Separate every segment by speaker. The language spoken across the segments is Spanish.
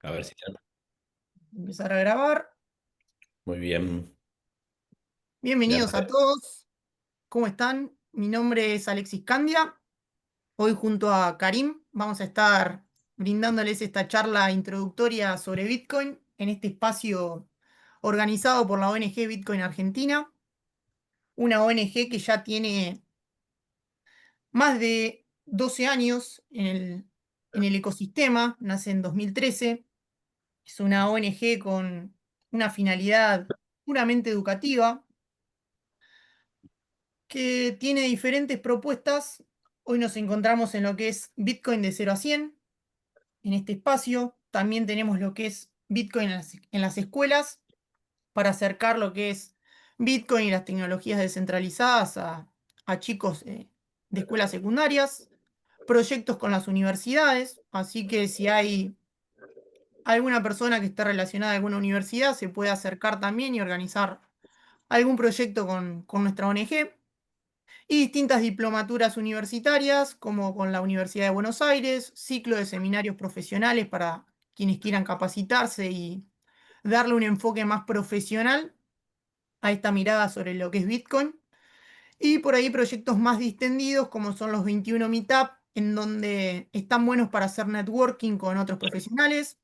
Speaker 1: A ver si
Speaker 2: Empezar a grabar.
Speaker 1: muy bien. Le
Speaker 2: Bienvenidos a
Speaker 1: re-
Speaker 2: todos. ¿Cómo están? Mi nombre es Alexis Candia. Hoy junto a Karim vamos a estar brindándoles esta charla introductoria sobre Bitcoin en este espacio organizado por la ONG Bitcoin Argentina, una ONG que ya tiene más de 12 años en el ecosistema, nace en 2013. Es una ONG con una finalidad puramente educativa que tiene diferentes propuestas. Hoy nos encontramos en lo que es Bitcoin de 0 a 100 en este espacio. También tenemos lo que es Bitcoin en las escuelas para acercar lo que es Bitcoin y las tecnologías descentralizadas a chicos de escuelas secundarias, proyectos con las universidades, así que si hay alguna persona que esté relacionada a alguna universidad, se puede acercar también y organizar algún proyecto con nuestra ONG. Y distintas diplomaturas universitarias, como con la Universidad de Buenos Aires, ciclo de seminarios profesionales para quienes quieran capacitarse y darle un enfoque más profesional a esta mirada sobre lo que es Bitcoin. Y por ahí proyectos más distendidos, como son los 21 Meetup, en donde están buenos para hacer networking con otros profesionales.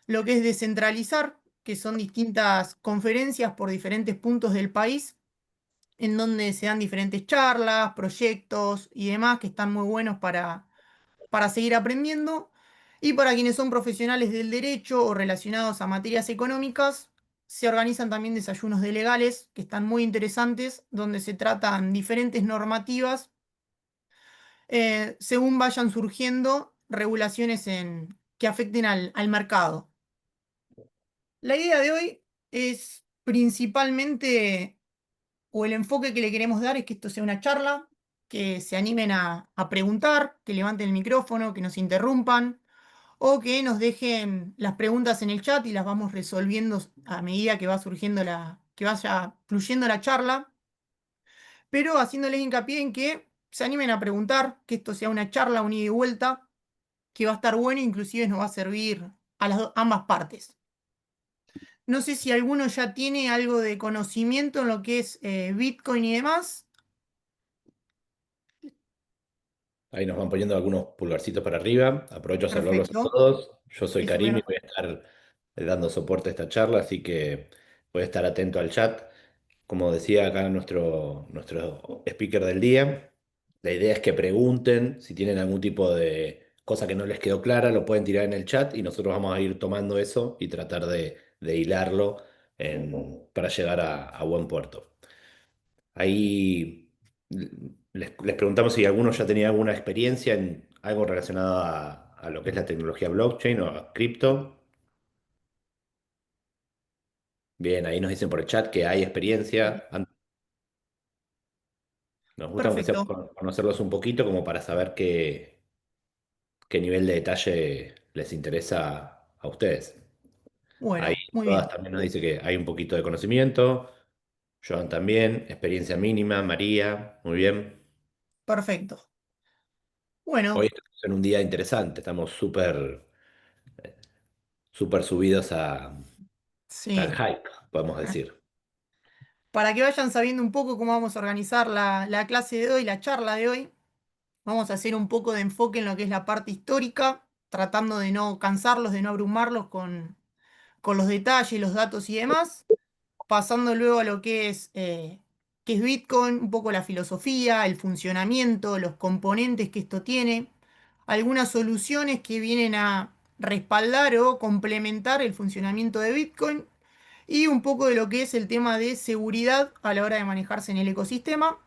Speaker 2: Lo que es descentralizar, que son distintas conferencias por diferentes puntos del país en donde se dan diferentes charlas, proyectos y demás que están muy buenos para seguir aprendiendo. Y para quienes son profesionales del derecho o relacionados a materias económicas, se organizan también desayunos de legales que están muy interesantes, donde se tratan diferentes normativas según vayan surgiendo regulaciones que afecten al mercado. La idea de hoy es principalmente o el enfoque que le queremos dar es que esto sea una charla, que se animen a preguntar, que levanten el micrófono, que nos interrumpan o que nos dejen las preguntas en el chat y las vamos resolviendo a medida que va surgiendo que vaya fluyendo la charla, pero haciéndoles hincapié en que se animen a preguntar, que esto sea una charla, un ida y vuelta, que va a estar bueno e inclusive nos va a servir a ambas partes. No sé si alguno ya tiene algo de conocimiento en lo que es Bitcoin y demás.
Speaker 1: Ahí nos van poniendo algunos pulgarcitos para arriba. Aprovecho a saludarlos a
Speaker 2: Perfecto.
Speaker 1: todos. Yo soy
Speaker 2: Eso
Speaker 1: Karim y
Speaker 2: menos.
Speaker 1: voy a estar dando soporte a esta charla, así que voy a estar atento al chat. Como decía acá nuestro speaker del día, la idea es que pregunten si tienen algún tipo de cosa que no les quedó clara, lo pueden tirar en el chat y nosotros vamos a ir tomando eso y tratar de hilarlo para llegar a buen puerto. Ahí les preguntamos si alguno ya tenía alguna experiencia en algo relacionado a lo que es la tecnología blockchain o a cripto. Bien, ahí nos dicen por el chat que hay experiencia. Nos gusta aunque sea
Speaker 2: Perfecto.
Speaker 1: conocerlos un poquito como para saber qué nivel de detalle les interesa a ustedes. Ahí
Speaker 2: Bueno, muy
Speaker 1: todas
Speaker 2: bien.
Speaker 1: también nos dice que hay un poquito de conocimiento. Joan también, experiencia mínima. María, muy bien.
Speaker 2: Perfecto.
Speaker 1: Hoy
Speaker 2: Bueno,
Speaker 1: estamos en un día interesante, estamos súper subidos al
Speaker 2: sí.
Speaker 1: hype, podemos decir.
Speaker 2: Para que vayan sabiendo un poco cómo vamos a organizar la clase de hoy, la charla de hoy, vamos a hacer un poco de enfoque en lo que es la parte histórica, tratando de no cansarlos, de no abrumarlos con los detalles, los datos y demás, pasando luego a lo que es Bitcoin, un poco la filosofía, el funcionamiento, los componentes que esto tiene, algunas soluciones que vienen a respaldar o complementar el funcionamiento de Bitcoin y un poco de lo que es el tema de seguridad a la hora de manejarse en el ecosistema.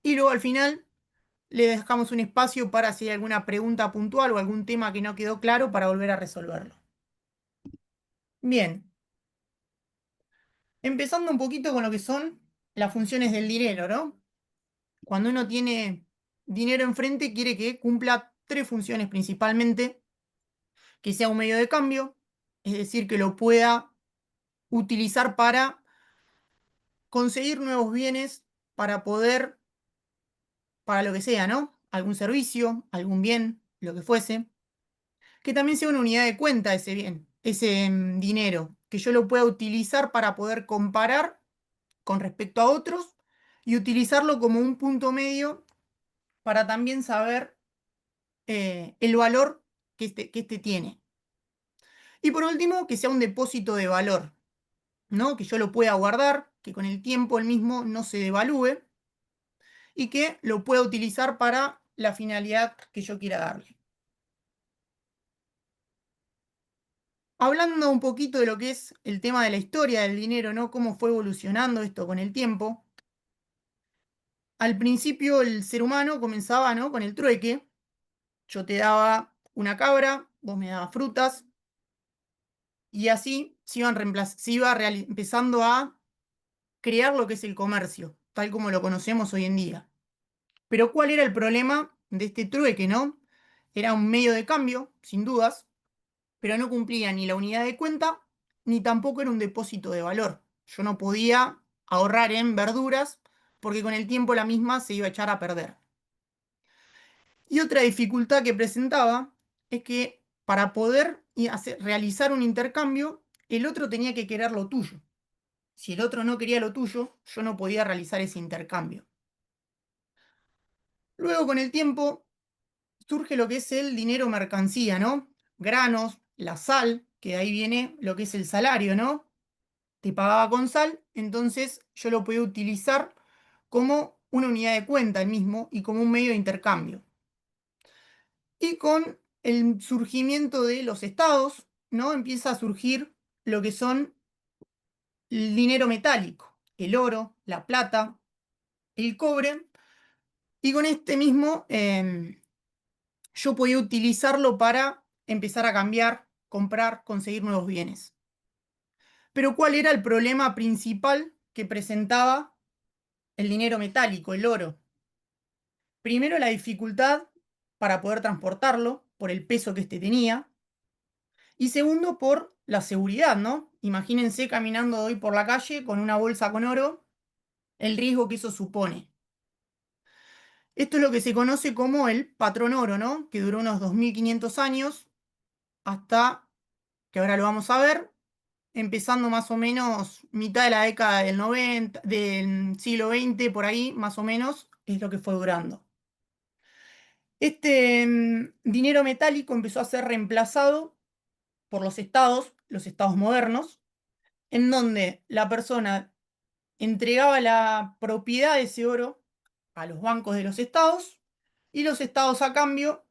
Speaker 2: Y luego al final le dejamos un espacio para si hay alguna pregunta puntual o algún tema que no quedó claro para volver a resolverlo. Bien, empezando un poquito con lo que son las funciones del dinero, ¿no? Cuando uno tiene dinero enfrente, quiere que cumpla tres funciones principalmente, que sea un medio de cambio, es decir, que lo pueda utilizar para conseguir nuevos bienes, para poder, para lo que sea, ¿no? Algún servicio, algún bien, lo que fuese. que también sea una unidad de cuenta ese bien, ese dinero, que yo lo pueda utilizar para poder comparar con respecto a otros y utilizarlo como un punto medio para también saber el valor que este tiene. Y por último, que sea un depósito de valor, ¿no? Que yo lo pueda guardar, que con el tiempo el mismo no se devalúe y que lo pueda utilizar para la finalidad que yo quiera darle. Hablando un poquito de lo que es el tema de la historia del dinero, ¿no? Cómo fue evolucionando esto con el tiempo. Al principio el ser humano comenzaba, ¿no? Con el trueque. Yo te daba una cabra, vos me dabas frutas, y así se iba empezando a crear lo que es el comercio, tal como lo conocemos hoy en día. Pero ¿cuál era el problema de este trueque, no? Era un medio de cambio, sin dudas, pero no cumplía ni la unidad de cuenta, ni tampoco era un depósito de valor. Yo no podía ahorrar en verduras porque con el tiempo la misma se iba a echar a perder. Y otra dificultad que presentaba es que para poder realizar un intercambio, el otro tenía que querer lo tuyo. Si el otro no quería lo tuyo, yo no podía realizar ese intercambio. Luego, con el tiempo, surge lo que es el dinero mercancía, ¿no? Granos, la sal, que de ahí viene lo que es el salario, ¿no? Te pagaba con sal, entonces yo lo podía utilizar como una unidad de cuenta el mismo y como un medio de intercambio. Y con el surgimiento de los estados, ¿no? Empieza a surgir lo que son el dinero metálico, el oro, la plata, el cobre, y con este mismo yo podía utilizarlo para empezar a cambiar, comprar, conseguir nuevos bienes. Pero ¿cuál era el problema principal que presentaba el dinero metálico, el oro? Primero, la dificultad para poder transportarlo por el peso que este tenía. Y segundo, por la seguridad, ¿no? Imagínense caminando hoy por la calle con una bolsa con oro, el riesgo que eso supone. Esto es lo que se conoce como el patrón oro, ¿no? Que duró unos 2500 años hasta que ahora lo vamos a ver, empezando más o menos mitad de la década del 90, del siglo XX, por ahí, más o menos, es lo que fue durando. Este dinero metálico empezó a ser reemplazado por los estados modernos, en donde la persona entregaba la propiedad de ese oro a los bancos de los estados y los estados a cambio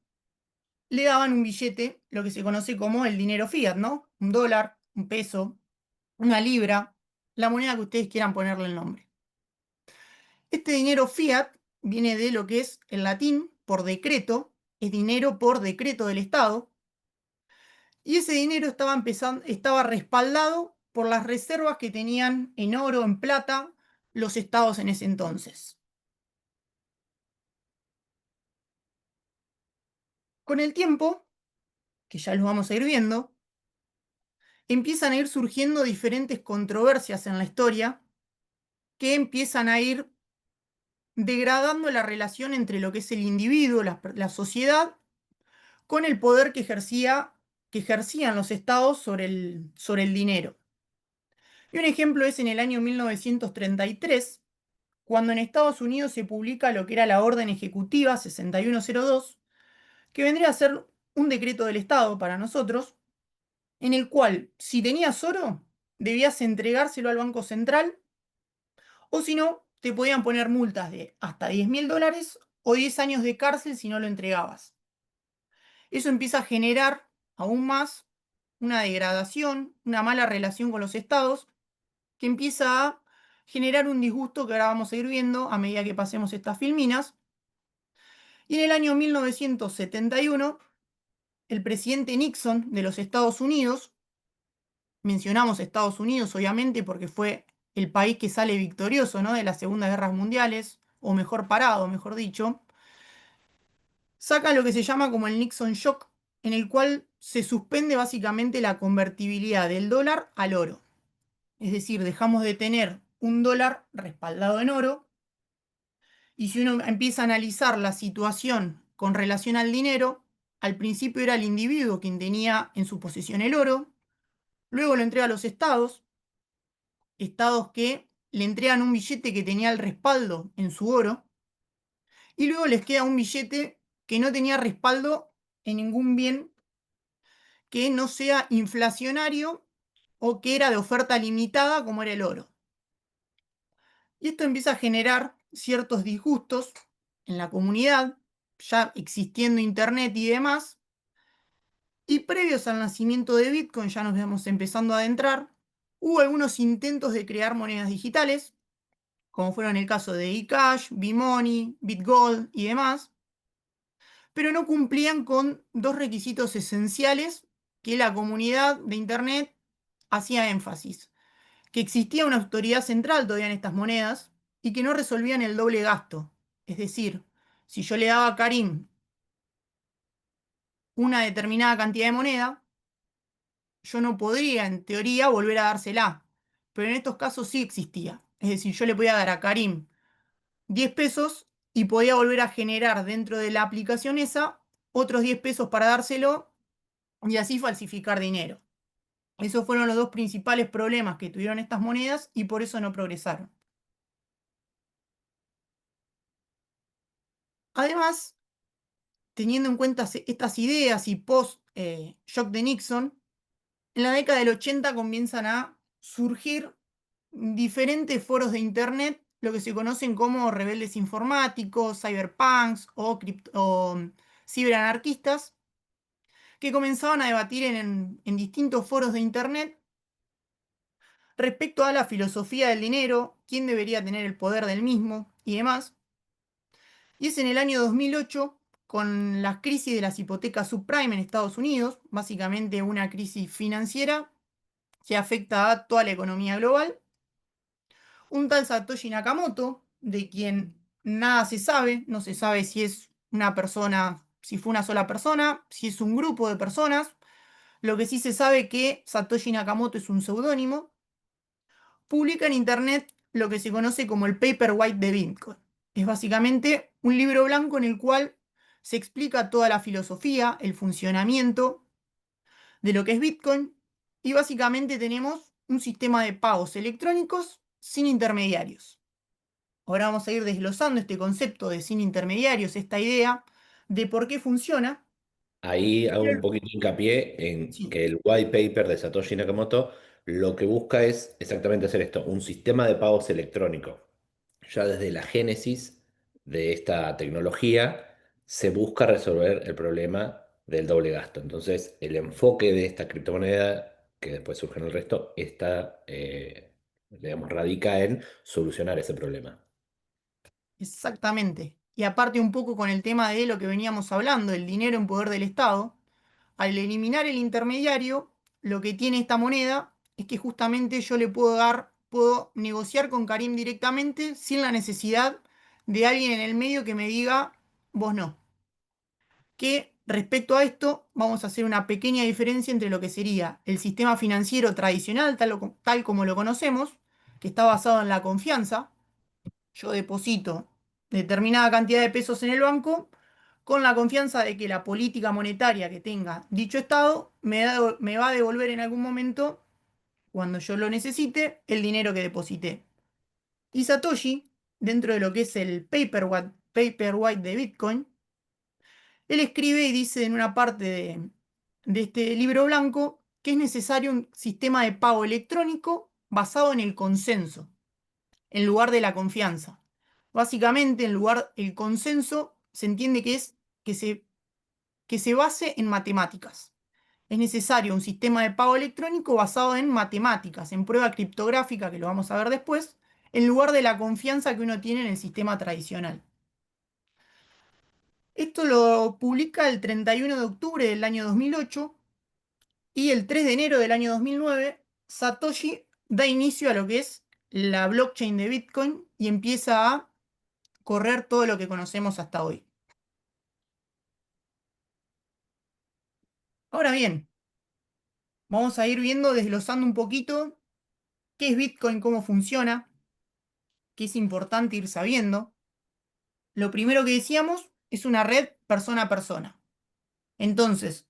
Speaker 2: le daban un billete, lo que se conoce como el dinero fiat, ¿no? Un dólar, un peso, una libra, la moneda que ustedes quieran ponerle el nombre. Este dinero fiat viene de lo que es el latín por decreto, es dinero por decreto del Estado, y ese dinero estaba respaldado por las reservas que tenían en oro, en plata, los estados en ese entonces. Con el tiempo, que ya los vamos a ir viendo, empiezan a ir surgiendo diferentes controversias en la historia que empiezan a ir degradando la relación entre lo que es el individuo, la sociedad, con el poder que ejercían los estados sobre el dinero. Y un ejemplo es en el año 1933, cuando en Estados Unidos se publica lo que era la Orden Ejecutiva 6102, que vendría a ser un decreto del Estado para nosotros, en el cual si tenías oro, debías entregárselo al Banco Central, o si no, te podían poner multas de hasta $10.000 o 10 años de cárcel si no lo entregabas. Eso empieza a generar aún más una degradación, una mala relación con los estados, que empieza a generar un disgusto que ahora vamos a ir viendo a medida que pasemos estas filminas. Y en el año 1971, el presidente Nixon de los Estados Unidos, mencionamos Estados Unidos obviamente porque fue el país que sale victorioso, ¿no?, de las Segundas Guerras Mundiales, o mejor parado, mejor dicho, saca lo que se llama como el Nixon Shock, en el cual se suspende básicamente la convertibilidad del dólar al oro. Es decir, dejamos de tener un dólar respaldado en oro, y si uno empieza a analizar la situación con relación al dinero, Al principio era el individuo quien tenía en su posesión el oro, luego lo entrega a los estados, estados que le entregan un billete que tenía el respaldo en su oro, y luego les queda un billete que no tenía respaldo en ningún bien que no sea inflacionario o que era de oferta limitada como era el oro. Y esto empieza a generar ciertos disgustos en la comunidad, ya existiendo Internet y demás, y previos al nacimiento de Bitcoin, ya nos vamos empezando a adentrar, hubo algunos intentos de crear monedas digitales, como fueron el caso de eCash, Bmoney, BitGold y demás, pero no cumplían con dos requisitos esenciales que la comunidad de Internet hacía énfasis: que existía una autoridad central todavía en estas monedas y que no resolvían el doble gasto. Es decir, si yo le daba a Karim una determinada cantidad de moneda, yo no podría, en teoría, volver a dársela. Pero en estos casos sí existía. Es decir, yo le podía dar a Karim 10 pesos y podía volver a generar dentro de la aplicación esa otros 10 pesos para dárselo y así falsificar dinero. Esos fueron los dos principales problemas que tuvieron estas monedas y por eso no progresaron. Además, teniendo en cuenta estas ideas y post-shock de Nixon, en la década del 80 comienzan a surgir diferentes foros de Internet, lo que se conocen como rebeldes informáticos, cyberpunks o ciberanarquistas, que comenzaban a debatir en distintos foros de Internet respecto a la filosofía del dinero, quién debería tener el poder del mismo y demás. Y es en el año 2008, con la crisis de las hipotecas subprime en Estados Unidos, básicamente una crisis financiera que afecta a toda la economía global, un tal Satoshi Nakamoto, de quien nada se sabe, no se sabe si es una persona, si fue una sola persona, si es un grupo de personas. Lo que sí se sabe que Satoshi Nakamoto es un seudónimo, publica en Internet lo que se conoce como el Paperwhite de Bitcoin. Es básicamente un libro blanco en el cual se explica toda la filosofía, el funcionamiento de lo que es Bitcoin, y básicamente tenemos un sistema de pagos electrónicos sin intermediarios. Ahora vamos a ir desglosando este concepto de sin intermediarios, esta idea de por qué funciona.
Speaker 1: Ahí hago un
Speaker 2: Pero-
Speaker 1: poquito de hincapié en
Speaker 2: Sí,
Speaker 1: que el white paper de Satoshi Nakamoto lo que busca es exactamente hacer esto, un sistema de pagos electrónico. Ya desde la génesis de esta tecnología se busca resolver el problema del doble gasto. Entonces, el enfoque de esta criptomoneda, que después surge en el resto, digamos, radica en solucionar ese problema.
Speaker 2: exactamente. Y aparte un poco con el tema de lo que veníamos hablando, el dinero en poder del Estado, al eliminar el intermediario, lo que tiene esta moneda es que justamente yo le puedo dar, puedo negociar con Karim directamente sin la necesidad de alguien en el medio que me diga, vos no. Que respecto a esto vamos a hacer una pequeña diferencia entre lo que sería el sistema financiero tradicional, tal como lo conocemos, que está basado en la confianza. Yo deposito determinada cantidad de pesos en el banco con la confianza de que la política monetaria que tenga dicho Estado me va a devolver en algún momento, cuando yo lo necesite, el dinero que deposité. Y Satoshi, dentro de lo que es el Paperwhite de Bitcoin, él escribe y dice en una parte de este libro blanco que es necesario un sistema de pago electrónico basado en el consenso, en lugar de la confianza. Básicamente, en lugar el consenso se entiende que es que se base en matemáticas. Es necesario un sistema de pago electrónico basado en matemáticas, en prueba criptográfica, que lo vamos a ver después, en lugar de la confianza que uno tiene en el sistema tradicional. Esto lo publica el 31 de octubre del año 2008 y el 3 de enero del año 2009 Satoshi da inicio a lo que es la blockchain de Bitcoin y empieza a correr todo lo que conocemos hasta hoy. Ahora bien, vamos a ir viendo, desglosando un poquito qué es Bitcoin, cómo funciona, qué es importante ir sabiendo. Lo primero que decíamos es una red persona a persona. Entonces,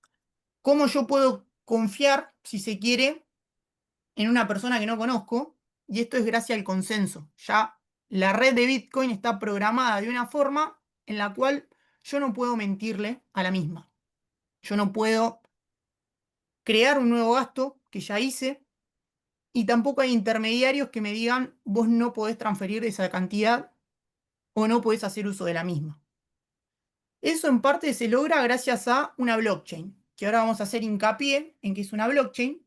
Speaker 2: ¿cómo yo puedo confiar, si se quiere, en una persona que no conozco? Y esto es gracias al consenso. Ya la red de Bitcoin está programada de una forma en la cual yo no puedo mentirle a la misma. Yo no puedo crear un nuevo gasto que ya hice y tampoco hay intermediarios que me digan vos no podés transferir esa cantidad o no podés hacer uso de la misma. Eso en parte se logra gracias a una blockchain, que ahora vamos a hacer hincapié en que es una blockchain,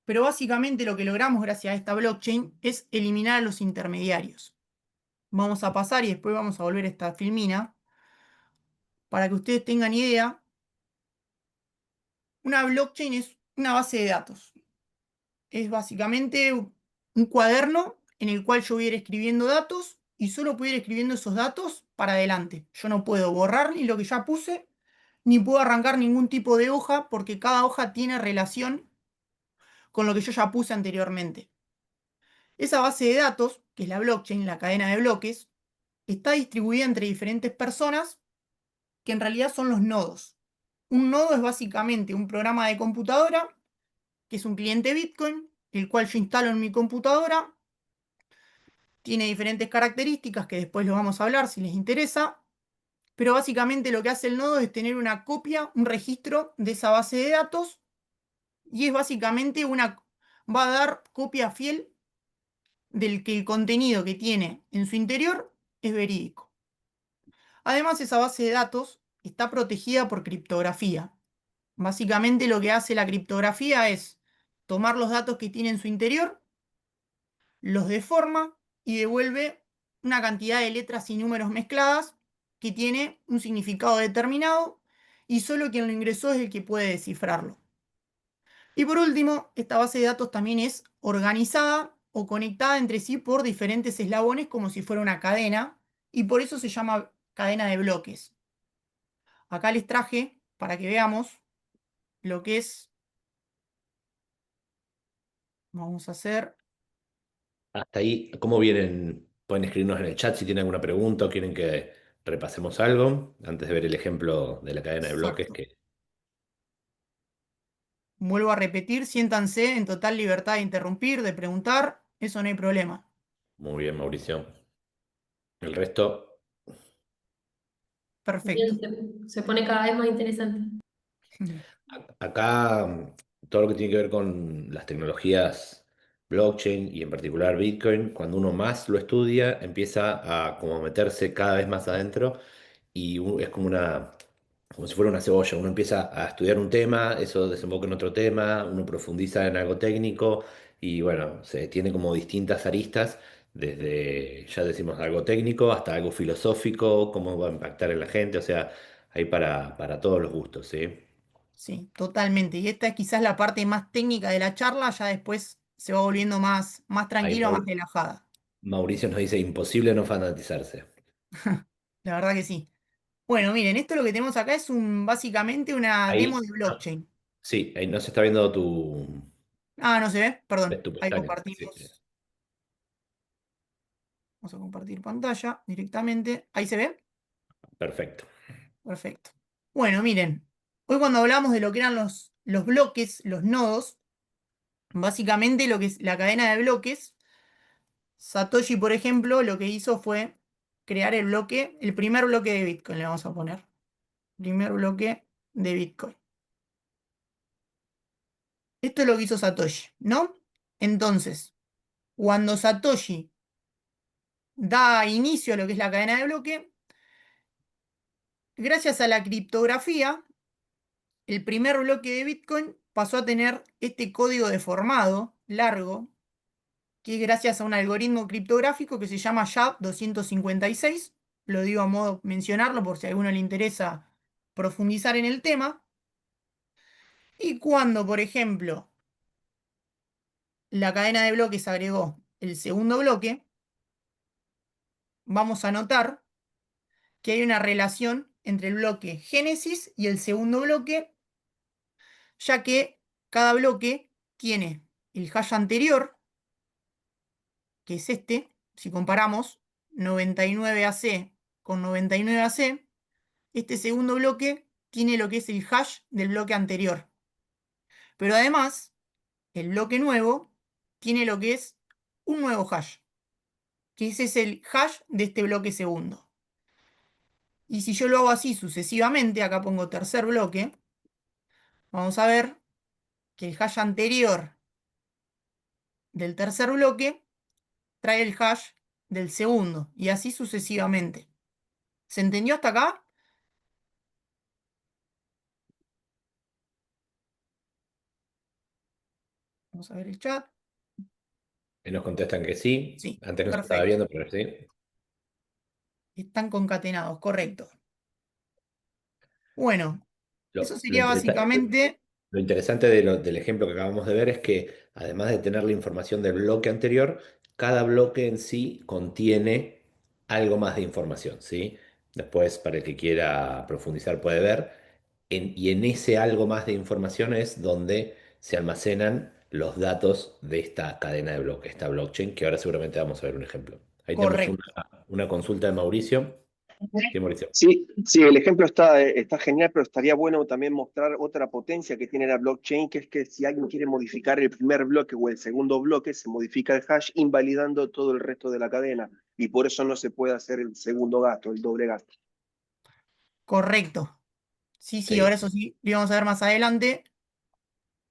Speaker 2: pero básicamente lo que logramos gracias a esta blockchain es eliminar a los intermediarios. Vamos a pasar y después vamos a volver a esta filmina para que ustedes tengan idea. Una blockchain es una base de datos. Es básicamente un cuaderno en el cual yo voy a ir escribiendo datos y solo puedo ir escribiendo esos datos para adelante. Yo no puedo borrar ni lo que ya puse, ni puedo arrancar ningún tipo de hoja porque cada hoja tiene relación con lo que yo ya puse anteriormente. Esa base de datos, que es la blockchain, la cadena de bloques, está distribuida entre diferentes personas que en realidad son los nodos. Un nodo es básicamente un programa de computadora, que es un cliente Bitcoin, el cual yo instalo en mi computadora. Tiene diferentes características que después lo vamos a hablar si les interesa, pero básicamente lo que hace el nodo es tener una copia, un registro de esa base de datos y es básicamente va a dar copia fiel del que el contenido que tiene en su interior es verídico. Además, esa base de datos está protegida por criptografía. Básicamente lo que hace la criptografía es tomar los datos que tiene en su interior, los deforma y devuelve una cantidad de letras y números mezcladas que tiene un significado determinado y solo quien lo ingresó es el que puede descifrarlo. Y por último, esta base de datos también es organizada o conectada entre sí por diferentes eslabones como si fuera una cadena y por eso se llama cadena de bloques. Acá les traje para que veamos lo que es, vamos a hacer,
Speaker 1: Hasta ahí, ¿cómo vienen? Pueden escribirnos en el chat si tienen alguna pregunta o quieren que repasemos algo antes de ver el ejemplo de la cadena de bloques
Speaker 2: exacto.
Speaker 1: que
Speaker 2: Vuelvo a repetir, siéntanse en total libertad de interrumpir, de preguntar, eso no hay problema.
Speaker 1: muy bien, Mauricio. El resto,
Speaker 2: Perfecto.
Speaker 3: Bien, se pone cada vez más interesante.
Speaker 1: acá todo lo que tiene que ver con las tecnologías blockchain y en particular Bitcoin, cuando uno más lo estudia, empieza a como meterse cada vez más adentro y es como como si fuera una cebolla. Uno empieza a estudiar un tema, eso desemboca en otro tema, uno profundiza en algo técnico y bueno, se tiene como distintas aristas, desde, ya decimos, algo técnico hasta algo filosófico, cómo va a impactar en la gente, o sea, hay para todos los gustos, ¿sí?
Speaker 2: Sí, totalmente. Y esta es quizás la parte más técnica de la charla, ya después se va volviendo más
Speaker 1: Ahí
Speaker 2: tranquilo, más relajada.
Speaker 1: Mauricio nos dice, imposible no fanatizarse.
Speaker 2: La verdad que sí. Bueno, miren, esto lo que tenemos acá es básicamente una demo de
Speaker 1: Ahí,
Speaker 2: blockchain.
Speaker 1: sí, ahí no se está viendo
Speaker 2: Ah, no se ve, perdón.
Speaker 1: tu
Speaker 2: Ahí
Speaker 1: pestaña. Sí,
Speaker 2: compartimos. Vamos a compartir pantalla directamente. Ahí se ve.
Speaker 1: perfecto.
Speaker 2: Perfecto. Bueno, miren, hoy cuando hablamos de lo que eran los bloques, los nodos, básicamente lo que es la cadena de bloques, Satoshi, por ejemplo, lo que hizo fue crear el bloque, el primer bloque de Bitcoin, le vamos a poner. Primer bloque de Bitcoin. Esto es lo que hizo Satoshi, ¿no? Entonces, cuando Satoshi da inicio a lo que es la cadena de bloque, gracias a la criptografía, el primer bloque de Bitcoin pasó a tener este código deformado, largo, que es gracias a un algoritmo criptográfico que se llama SHA-256. Lo digo a modo de mencionarlo por si a alguno le interesa profundizar en el tema. Y cuando, por ejemplo, la cadena de bloques agregó el segundo bloque, vamos a notar que hay una relación entre el bloque génesis y el segundo bloque, ya que cada bloque tiene el hash anterior, que es este, si comparamos 99AC con 99AC, este segundo bloque tiene lo que es el hash del bloque anterior. Pero además, el bloque nuevo tiene lo que es un nuevo hash, que ese es el hash de este bloque segundo. Y si yo lo hago así sucesivamente, acá pongo tercer bloque, vamos a ver que el hash anterior del tercer bloque trae el hash del segundo, y así sucesivamente. ¿Se entendió hasta acá? Vamos a ver el chat.
Speaker 1: Y nos contestan que sí.
Speaker 2: Sí,
Speaker 1: Antes no se estaba
Speaker 2: perfecto.
Speaker 1: viendo, pero sí.
Speaker 2: Están concatenados, correcto. Bueno, eso
Speaker 1: Lo
Speaker 2: sería
Speaker 1: interesante,
Speaker 2: básicamente
Speaker 1: lo interesante del ejemplo que acabamos de ver es que además de tener la información del bloque anterior, cada bloque en sí contiene algo más de información, ¿sí? Después, para el que quiera profundizar, puede ver. Y en ese algo más de información es donde se almacenan los datos de esta cadena de bloques, esta blockchain, que ahora seguramente vamos a ver un ejemplo. Ahí tenemos
Speaker 2: correcto.
Speaker 1: una consulta de Mauricio. Sí, Mauricio.
Speaker 4: Sí, sí, el ejemplo está genial, pero estaría bueno también mostrar otra potencia que tiene la blockchain, que es que si alguien quiere modificar el primer bloque o el segundo bloque, se modifica el hash invalidando todo el resto de la cadena. Y por eso no se puede hacer el segundo gasto, el doble gasto.
Speaker 2: Correcto. Sí, sí, ahora
Speaker 1: Sí.
Speaker 2: eso sí, lo vamos a ver más adelante.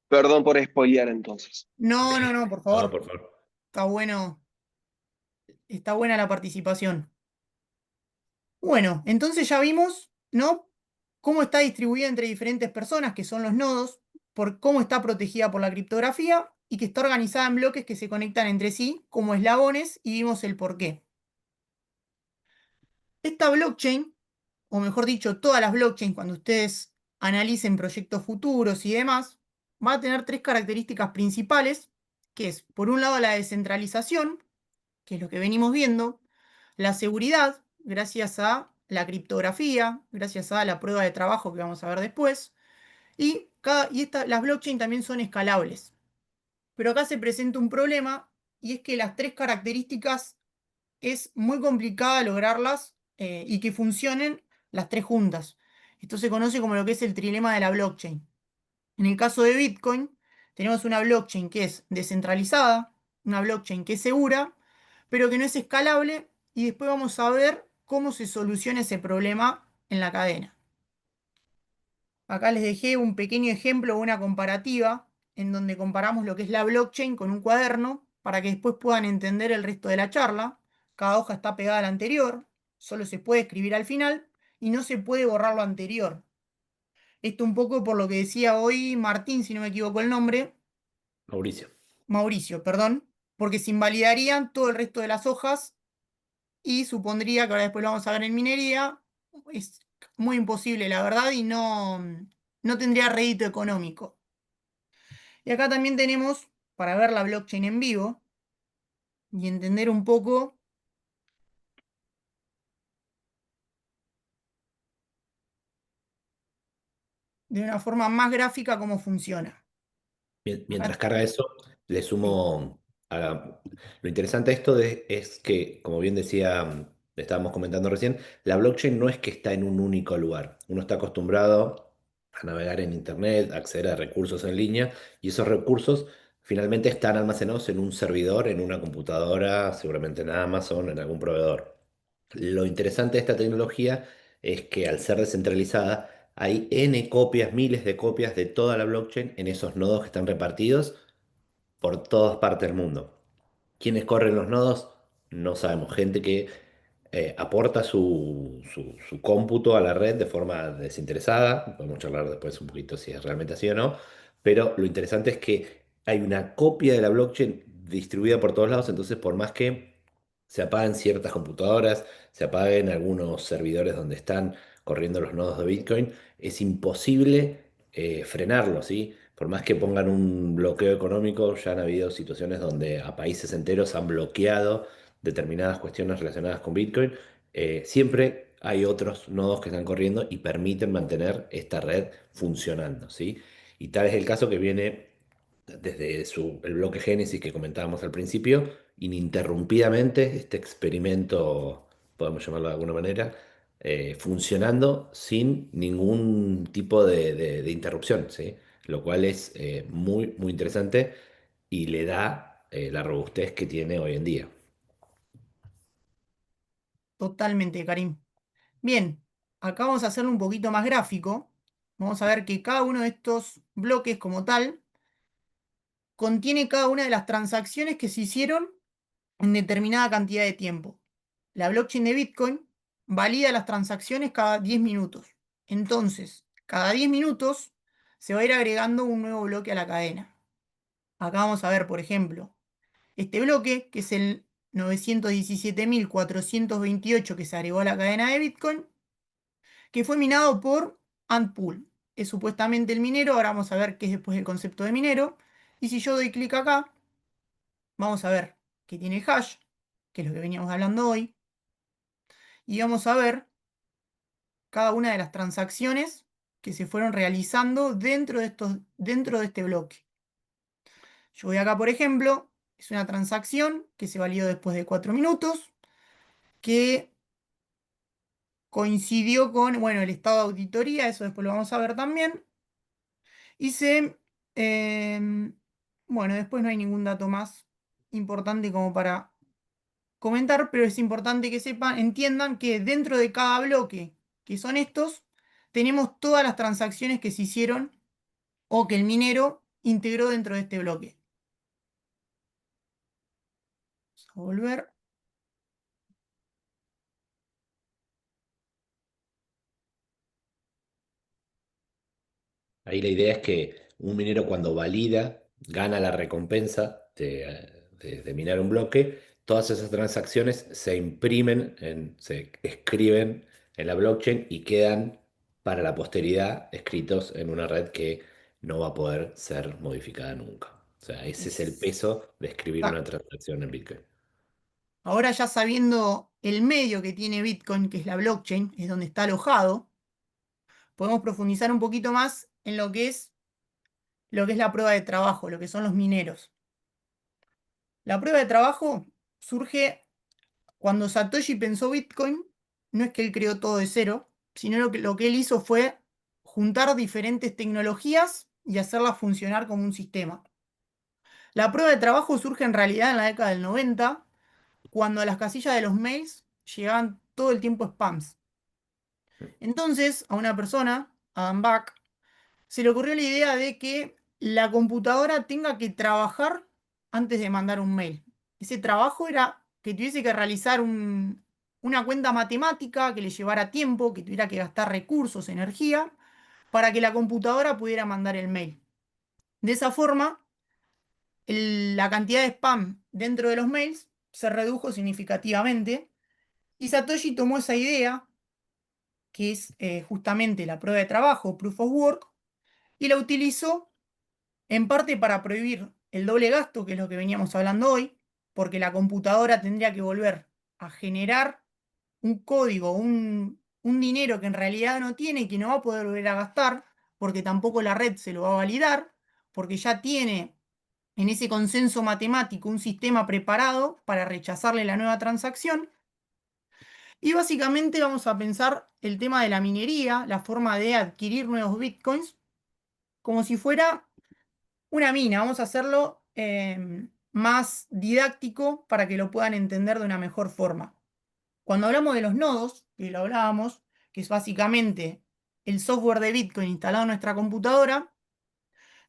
Speaker 4: Perdón por spoilear entonces.
Speaker 2: No, no, no, por
Speaker 1: No,
Speaker 2: favor.
Speaker 1: por favor.
Speaker 2: Está bueno, está buena la participación. Bueno, entonces ya vimos, ¿no? Cómo está distribuida entre diferentes personas, que son los nodos, por cómo está protegida por la criptografía y que está organizada en bloques que se conectan entre sí como eslabones y vimos el por qué. Esta blockchain, o mejor dicho, todas las blockchains, cuando ustedes analicen proyectos futuros y demás, va a tener tres características principales, que es, por un lado, la descentralización, que es lo que venimos viendo, la seguridad, gracias a la criptografía, gracias a la prueba de trabajo que vamos a ver después, las blockchain también son escalables. Pero acá se presenta un problema y es que las tres características es muy complicada lograrlas y que funcionen las tres juntas. Esto se conoce como lo que es el trilema de la blockchain. En el caso de Bitcoin, tenemos una blockchain que es descentralizada, una blockchain que es segura, pero que no es escalable, y después vamos a ver cómo se soluciona ese problema en la cadena. Acá les dejé un pequeño ejemplo, una comparativa, en donde comparamos lo que es la blockchain con un cuaderno, para que después puedan entender el resto de la charla. Cada hoja está pegada a la anterior, solo se puede escribir al final, y no se puede borrar lo anterior. Esto un poco por lo que decía hoy Martín, si no me equivoco el nombre,
Speaker 1: Mauricio.
Speaker 2: Mauricio, perdón, porque se invalidarían todo el resto de las hojas y supondría que ahora después lo vamos a ver en minería, es muy imposible, la verdad, y no tendría rédito económico. Y acá también tenemos, para ver la blockchain en vivo y entender un poco de una forma más gráfica cómo funciona.
Speaker 1: Mientras
Speaker 2: Acá,
Speaker 1: carga eso, le
Speaker 2: sí,
Speaker 1: sumo lo interesante de esto es que, como bien decía, estábamos comentando recién, la blockchain no es que está en un único lugar. Uno está acostumbrado a navegar en Internet, a acceder a recursos en línea, y esos recursos finalmente están almacenados en un servidor, en una computadora, seguramente en Amazon, en algún proveedor. Lo interesante de esta tecnología es que al ser descentralizada, hay N copias, miles de copias de toda la blockchain en esos nodos que están repartidos por todas partes del mundo. ¿Quiénes corren los nodos? No sabemos. Gente que aporta su cómputo a la red de forma desinteresada. Podemos charlar después un poquito si es realmente así o no. Pero lo interesante es que hay una copia de la blockchain distribuida por todos lados. Entonces, por más que se apaguen ciertas computadoras, se apaguen algunos servidores donde están corriendo los nodos de Bitcoin, es imposible frenarlo, ¿sí? Por más que pongan un bloqueo económico, ya han habido situaciones donde a países enteros han bloqueado determinadas cuestiones relacionadas con Bitcoin. Siempre hay otros nodos que están corriendo y permiten mantener esta red funcionando, ¿sí? Y tal es el caso que viene desde el bloque Génesis que comentábamos al principio, ininterrumpidamente, este experimento, podemos llamarlo de alguna manera, funcionando sin ningún tipo de interrupción, ¿sí? Lo cual es muy, muy interesante y le da la robustez que tiene hoy en día.
Speaker 2: Totalmente, Karim. Bien, acá vamos a hacerlo un poquito más gráfico. Vamos a ver que cada uno de estos bloques como tal contiene cada una de las transacciones que se hicieron en determinada cantidad de tiempo. La blockchain de Bitcoin valida las transacciones cada 10 minutos. Entonces, cada 10 minutos se va a ir agregando un nuevo bloque a la cadena. Acá vamos a ver, por ejemplo, este bloque, que es el 917.428 que se agregó a la cadena de Bitcoin, que fue minado por Antpool. Es supuestamente el minero, ahora vamos a ver qué es después el concepto de minero. Y si yo doy clic acá, vamos a ver que tiene hash, que es lo que veníamos hablando hoy, y vamos a ver cada una de las transacciones que se fueron realizando dentro de este bloque. Yo voy acá, por ejemplo, es una transacción que se validó después de 4 minutos, que coincidió con, bueno, el estado de auditoría, eso después lo vamos a ver también. Y bueno, después no hay ningún dato más importante como para comentar, pero es importante que sepan, entiendan que dentro de cada bloque, que son estos, tenemos todas las transacciones que se hicieron o que el minero integró dentro de este bloque. Vamos a volver.
Speaker 1: Ahí la idea es que un minero cuando valida, gana la recompensa de minar un bloque, todas esas transacciones se imprimen, se escriben en la blockchain y quedan para la posteridad escritos en una red que no va a poder ser modificada nunca. O sea, ese es el peso de escribir una
Speaker 2: Exacto.
Speaker 1: transacción en Bitcoin.
Speaker 2: Ahora ya sabiendo el medio que tiene Bitcoin, que es la blockchain, es donde está alojado, podemos profundizar un poquito más en lo que es la prueba de trabajo, lo que son los mineros. La prueba de trabajo surge cuando Satoshi pensó Bitcoin, no es que él creó todo de cero, sino lo que él hizo fue juntar diferentes tecnologías y hacerlas funcionar como un sistema. La prueba de trabajo surge en realidad en la década del 90, cuando a las casillas de los mails llegaban todo el tiempo spams. Entonces, a una persona, Adam Back, se le ocurrió la idea de que la computadora tenga que trabajar antes de mandar un mail. Ese trabajo era que tuviese que realizar una cuenta matemática que le llevara tiempo, que tuviera que gastar recursos, energía, para que la computadora pudiera mandar el mail. De esa forma, la cantidad de spam dentro de los mails se redujo significativamente y Satoshi tomó esa idea, que es justamente la prueba de trabajo, Proof of Work, y la utilizó en parte para prohibir el doble gasto, que es lo que veníamos hablando hoy, porque la computadora tendría que volver a generar un código, un dinero que en realidad no tiene y que no va a poder volver a gastar, porque tampoco la red se lo va a validar, porque ya tiene en ese consenso matemático un sistema preparado para rechazarle la nueva transacción. Y básicamente vamos a pensar el tema de la minería, la forma de adquirir nuevos bitcoins, como si fuera una mina. Vamos a hacerlo más didáctico para que lo puedan entender de una mejor forma. Cuando hablamos de los nodos, que lo hablábamos, que es básicamente el software de Bitcoin instalado en nuestra computadora,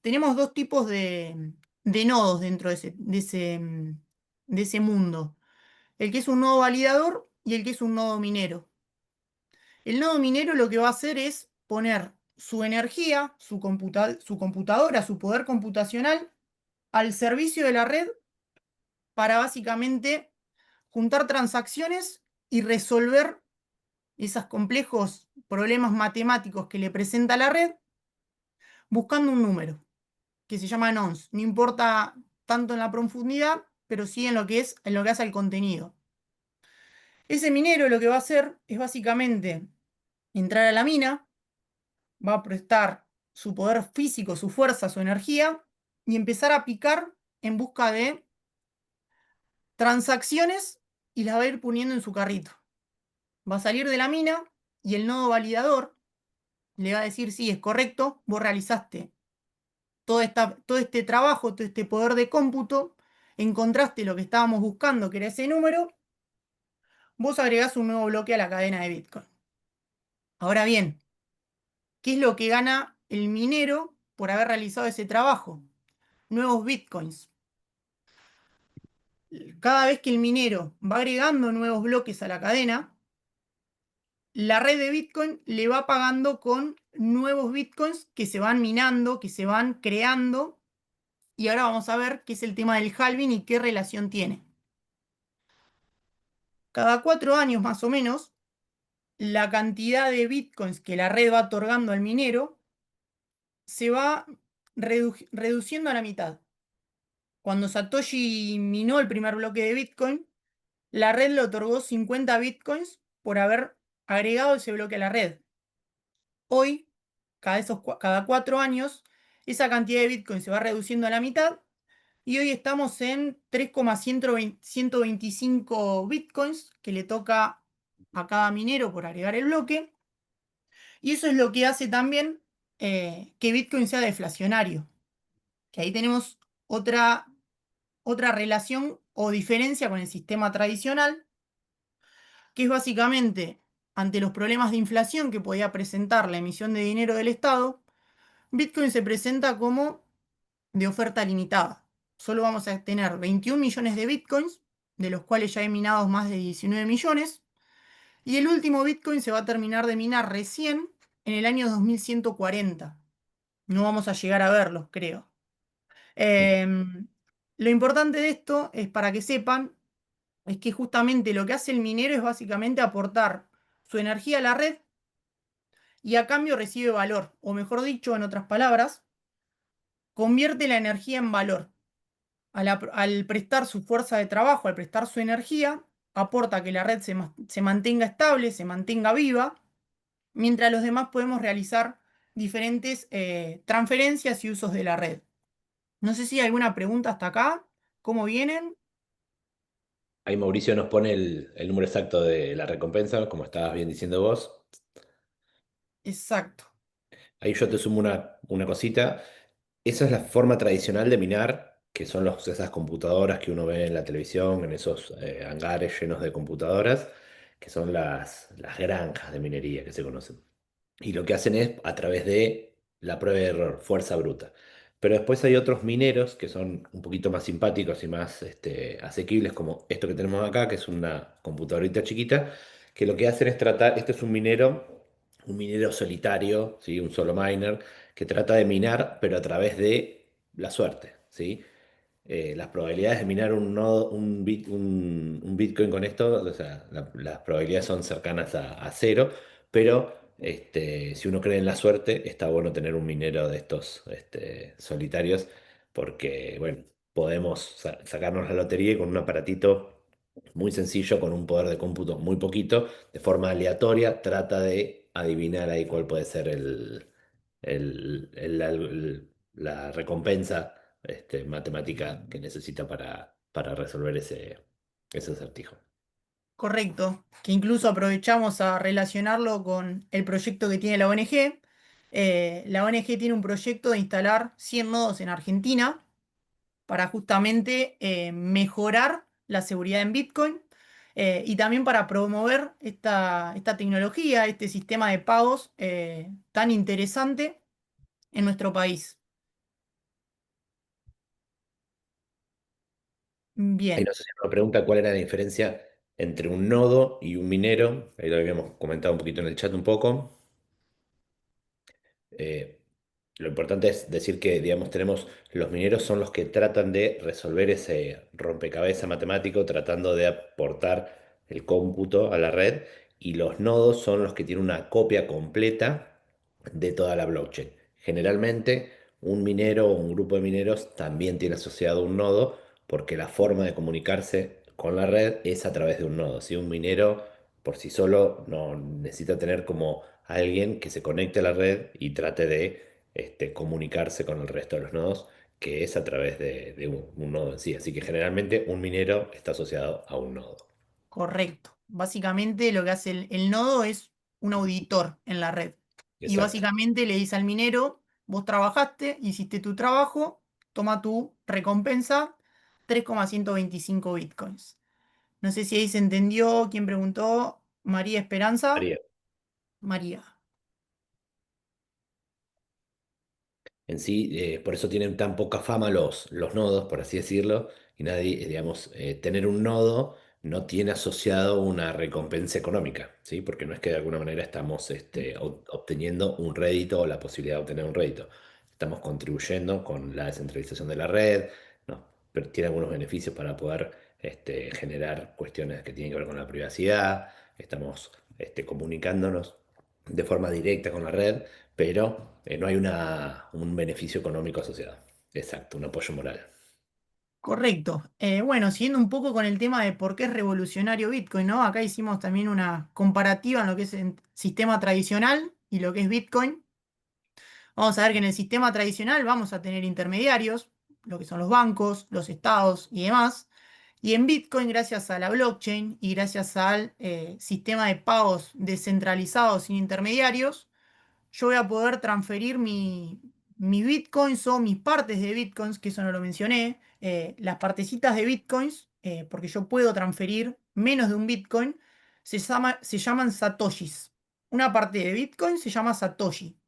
Speaker 2: tenemos dos tipos de nodos dentro de ese mundo. El que es un nodo validador y el que es un nodo minero. El nodo minero lo que va a hacer es poner su energía, su computadora, su poder computacional al servicio de la red para básicamente juntar transacciones y resolver esos complejos problemas matemáticos que le presenta la red buscando un número que se llama nonce. No importa tanto en la profundidad, pero sí en lo que hace al contenido. Ese minero lo que va a hacer es básicamente entrar a la mina, va a prestar su poder físico, su fuerza, su energía y empezar a picar en busca de transacciones y las va a ir poniendo en su carrito. Va a salir de la mina, y el nodo validador le va a decir, sí, es correcto, vos realizaste todo este trabajo, todo este poder de cómputo, encontraste lo que estábamos buscando, que era ese número, vos agregás un nuevo bloque a la cadena de Bitcoin. Ahora bien, ¿qué es lo que gana el minero por haber realizado ese trabajo? Nuevos Bitcoins. Cada vez que el minero va agregando nuevos bloques a la cadena, la red de Bitcoin le va pagando con nuevos Bitcoins que se van minando, que se van creando. Y ahora vamos a ver qué es el tema del halving y qué relación tiene. Cada 4 años más o menos, la cantidad de bitcoins que la red va otorgando al minero se va reduciendo a la mitad. Cuando Satoshi minó el primer bloque de Bitcoin, la red le otorgó 50 bitcoins por haber agregado ese bloque a la red. Hoy, cada 4 años, esa cantidad de bitcoins se va reduciendo a la mitad y hoy estamos en 3,125 bitcoins que le toca a cada minero por agregar el bloque. Y eso es lo que hace también que Bitcoin sea deflacionario. Que ahí tenemos otra relación o diferencia con el sistema tradicional, que es básicamente ante los problemas de inflación que podía presentar la emisión de dinero del Estado, Bitcoin se presenta como de oferta limitada. Solo vamos a tener 21 millones de Bitcoins, de los cuales ya he minado más de 19 millones, y el último Bitcoin se va a terminar de minar recién en el año 2140. No vamos a llegar a verlos, creo. Lo importante de esto es para que sepan, es que justamente lo que hace el minero es básicamente aportar su energía a la red y a cambio recibe valor, o mejor dicho, en otras palabras, convierte la energía en valor. Al prestar su fuerza de trabajo, al prestar su energía, aporta que la red se mantenga estable, se mantenga viva, mientras los demás podemos realizar diferentes transferencias y usos de la red. No sé si hay alguna pregunta hasta acá. ¿Cómo vienen?
Speaker 1: Ahí Mauricio nos pone el número exacto de la recompensa, como estabas bien diciendo vos.
Speaker 2: Exacto.
Speaker 1: Ahí yo te sumo una cosita. Esa es la forma tradicional de minar, que son esas computadoras que uno ve en la televisión, en esos hangares llenos de computadoras, que son las granjas de minería que se conocen. Y lo que hacen es a través de la prueba de error, fuerza bruta. Pero después hay otros mineros que son un poquito más simpáticos y más asequibles, como esto que tenemos acá, que es una computadorita chiquita, que lo que hacen es tratar, este es un minero solitario, ¿sí? Un solo miner, que trata de minar, pero a través de la suerte, ¿sí? Las probabilidades de minar un Bitcoin con esto, o sea, las probabilidades son cercanas a cero, pero si uno cree en la suerte, está bueno tener un minero de estos solitarios, porque, bueno, podemos sacarnos la lotería y con un aparatito muy sencillo, con un poder de cómputo muy poquito, de forma aleatoria, trata de adivinar ahí cuál puede ser la recompensa matemática que necesita para resolver ese acertijo.
Speaker 2: Correcto. Que incluso aprovechamos a relacionarlo con el proyecto que tiene la ONG. La ONG tiene un proyecto de instalar 100 nodos en Argentina para justamente mejorar la seguridad en Bitcoin y también para promover esta tecnología, este sistema de pagos tan interesante en nuestro país.
Speaker 1: Ahí
Speaker 2: Bien,
Speaker 1: nos hacían una pregunta cuál era la diferencia entre un nodo y un minero. Ahí lo habíamos comentado un poquito en el chat un poco. Eh, lo importante es decir que, digamos, los mineros son los que tratan de resolver ese rompecabezas matemático, tratando de aportar el cómputo a la red, y los nodos son los que tienen una copia completa de toda la blockchain. Generalmente, un minero o un grupo de mineros también tiene asociado un nodo, porque la forma de comunicarse con la red es a través de un nodo. Si un minero por sí solo no necesita tener como alguien que se conecte a la red y trate de comunicarse con el resto de los nodos, que es a través de un nodo en sí. Así que generalmente un minero está asociado a un nodo.
Speaker 2: correcto. Básicamente lo que hace el nodo es un auditor en la red. Y
Speaker 1: Exacto.
Speaker 2: básicamente le dice al minero, vos trabajaste, hiciste tu trabajo, toma tu recompensa, 3,125 bitcoins. No sé si ahí se entendió quién preguntó. María Esperanza.
Speaker 1: María.
Speaker 2: María.
Speaker 1: En sí, por eso tienen tan poca fama los nodos, por así decirlo, y nadie, digamos, tener un nodo no tiene asociado una recompensa económica, ¿sí? Porque no es que de alguna manera estamos obteniendo un rédito o la posibilidad de obtener un rédito. Estamos contribuyendo con la descentralización de la red, ¿no? Pero tiene algunos beneficios para poder generar cuestiones que tienen que ver con la privacidad, estamos comunicándonos de forma directa con la red, pero no hay un beneficio económico asociado. Exacto, un apoyo moral.
Speaker 2: Correcto. Bueno, siguiendo un poco con el tema de por qué es revolucionario Bitcoin, ¿no? Acá hicimos también una comparativa en lo que es el sistema tradicional y lo que es Bitcoin. Vamos a ver que en el sistema tradicional vamos a tener intermediarios, lo que son los bancos, los estados y demás. Y en Bitcoin, gracias a la blockchain y gracias al sistema de pagos descentralizados sin intermediarios, yo voy a poder transferir mis bitcoins o mis partes de bitcoins, que eso no lo mencioné, las partecitas de bitcoins, porque yo puedo transferir menos de un bitcoin, se llaman satoshis. Una parte de bitcoin se llama satoshi.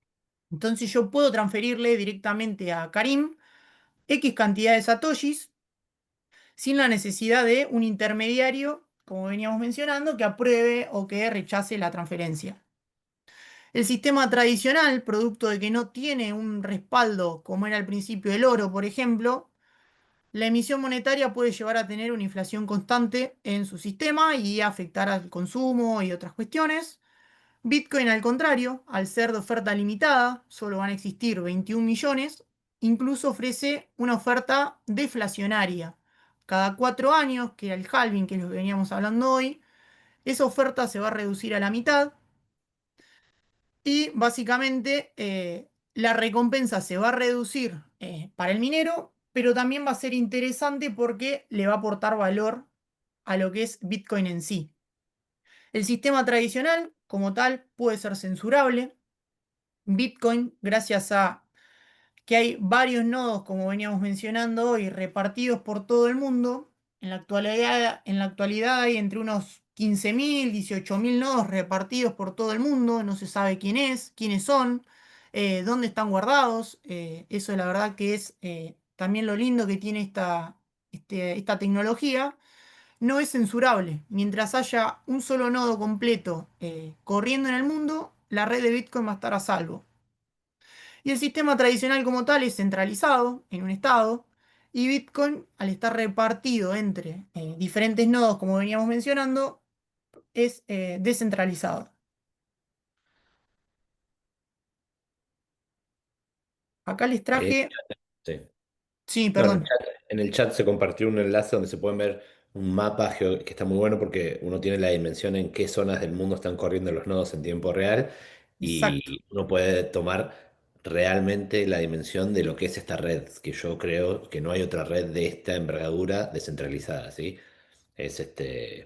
Speaker 2: Entonces yo puedo transferirle directamente a Karim X cantidad de satoshis sin la necesidad de un intermediario, como veníamos mencionando, que apruebe o que rechace la transferencia. El sistema tradicional, producto de que no tiene un respaldo como era al principio el oro, por ejemplo, la emisión monetaria puede llevar a tener una inflación constante en su sistema y afectar al consumo y otras cuestiones. Bitcoin, al contrario, al ser de oferta limitada, solo van a existir 21 millones, incluso ofrece una oferta deflacionaria. Cada 4 años, que era el halving, que es lo que veníamos hablando hoy, esa oferta se va a reducir a la mitad y básicamente la recompensa se va a reducir para el minero, pero también va a ser interesante porque le va a aportar valor a lo que es Bitcoin en sí. El sistema tradicional, como tal, puede ser censurable. Bitcoin, gracias a que hay varios nodos, como veníamos mencionando hoy, repartidos por todo el mundo. En la actualidad hay entre unos 15.000, 18.000 nodos repartidos por todo el mundo. No se sabe quién es, quiénes son, dónde están guardados. Eso la verdad que es también lo lindo que tiene esta tecnología. No es censurable. Mientras haya un solo nodo completo corriendo en el mundo, la red de Bitcoin va a estar a salvo. Y el sistema tradicional como tal es centralizado en un estado y Bitcoin, al estar repartido entre diferentes nodos, como veníamos mencionando, es descentralizado. Acá les
Speaker 1: Eh,
Speaker 2: traje,
Speaker 1: sí.
Speaker 2: sí,
Speaker 1: No,
Speaker 2: perdón,
Speaker 1: en el chat se compartió un enlace donde se pueden ver un mapa que está muy bueno porque uno tiene la dimensión en qué zonas del mundo están corriendo los nodos en tiempo real
Speaker 2: exacto.
Speaker 1: y uno puede tomar realmente la dimensión de lo que es esta red, que yo creo que no hay otra red de esta envergadura descentralizada, ¿sí? Es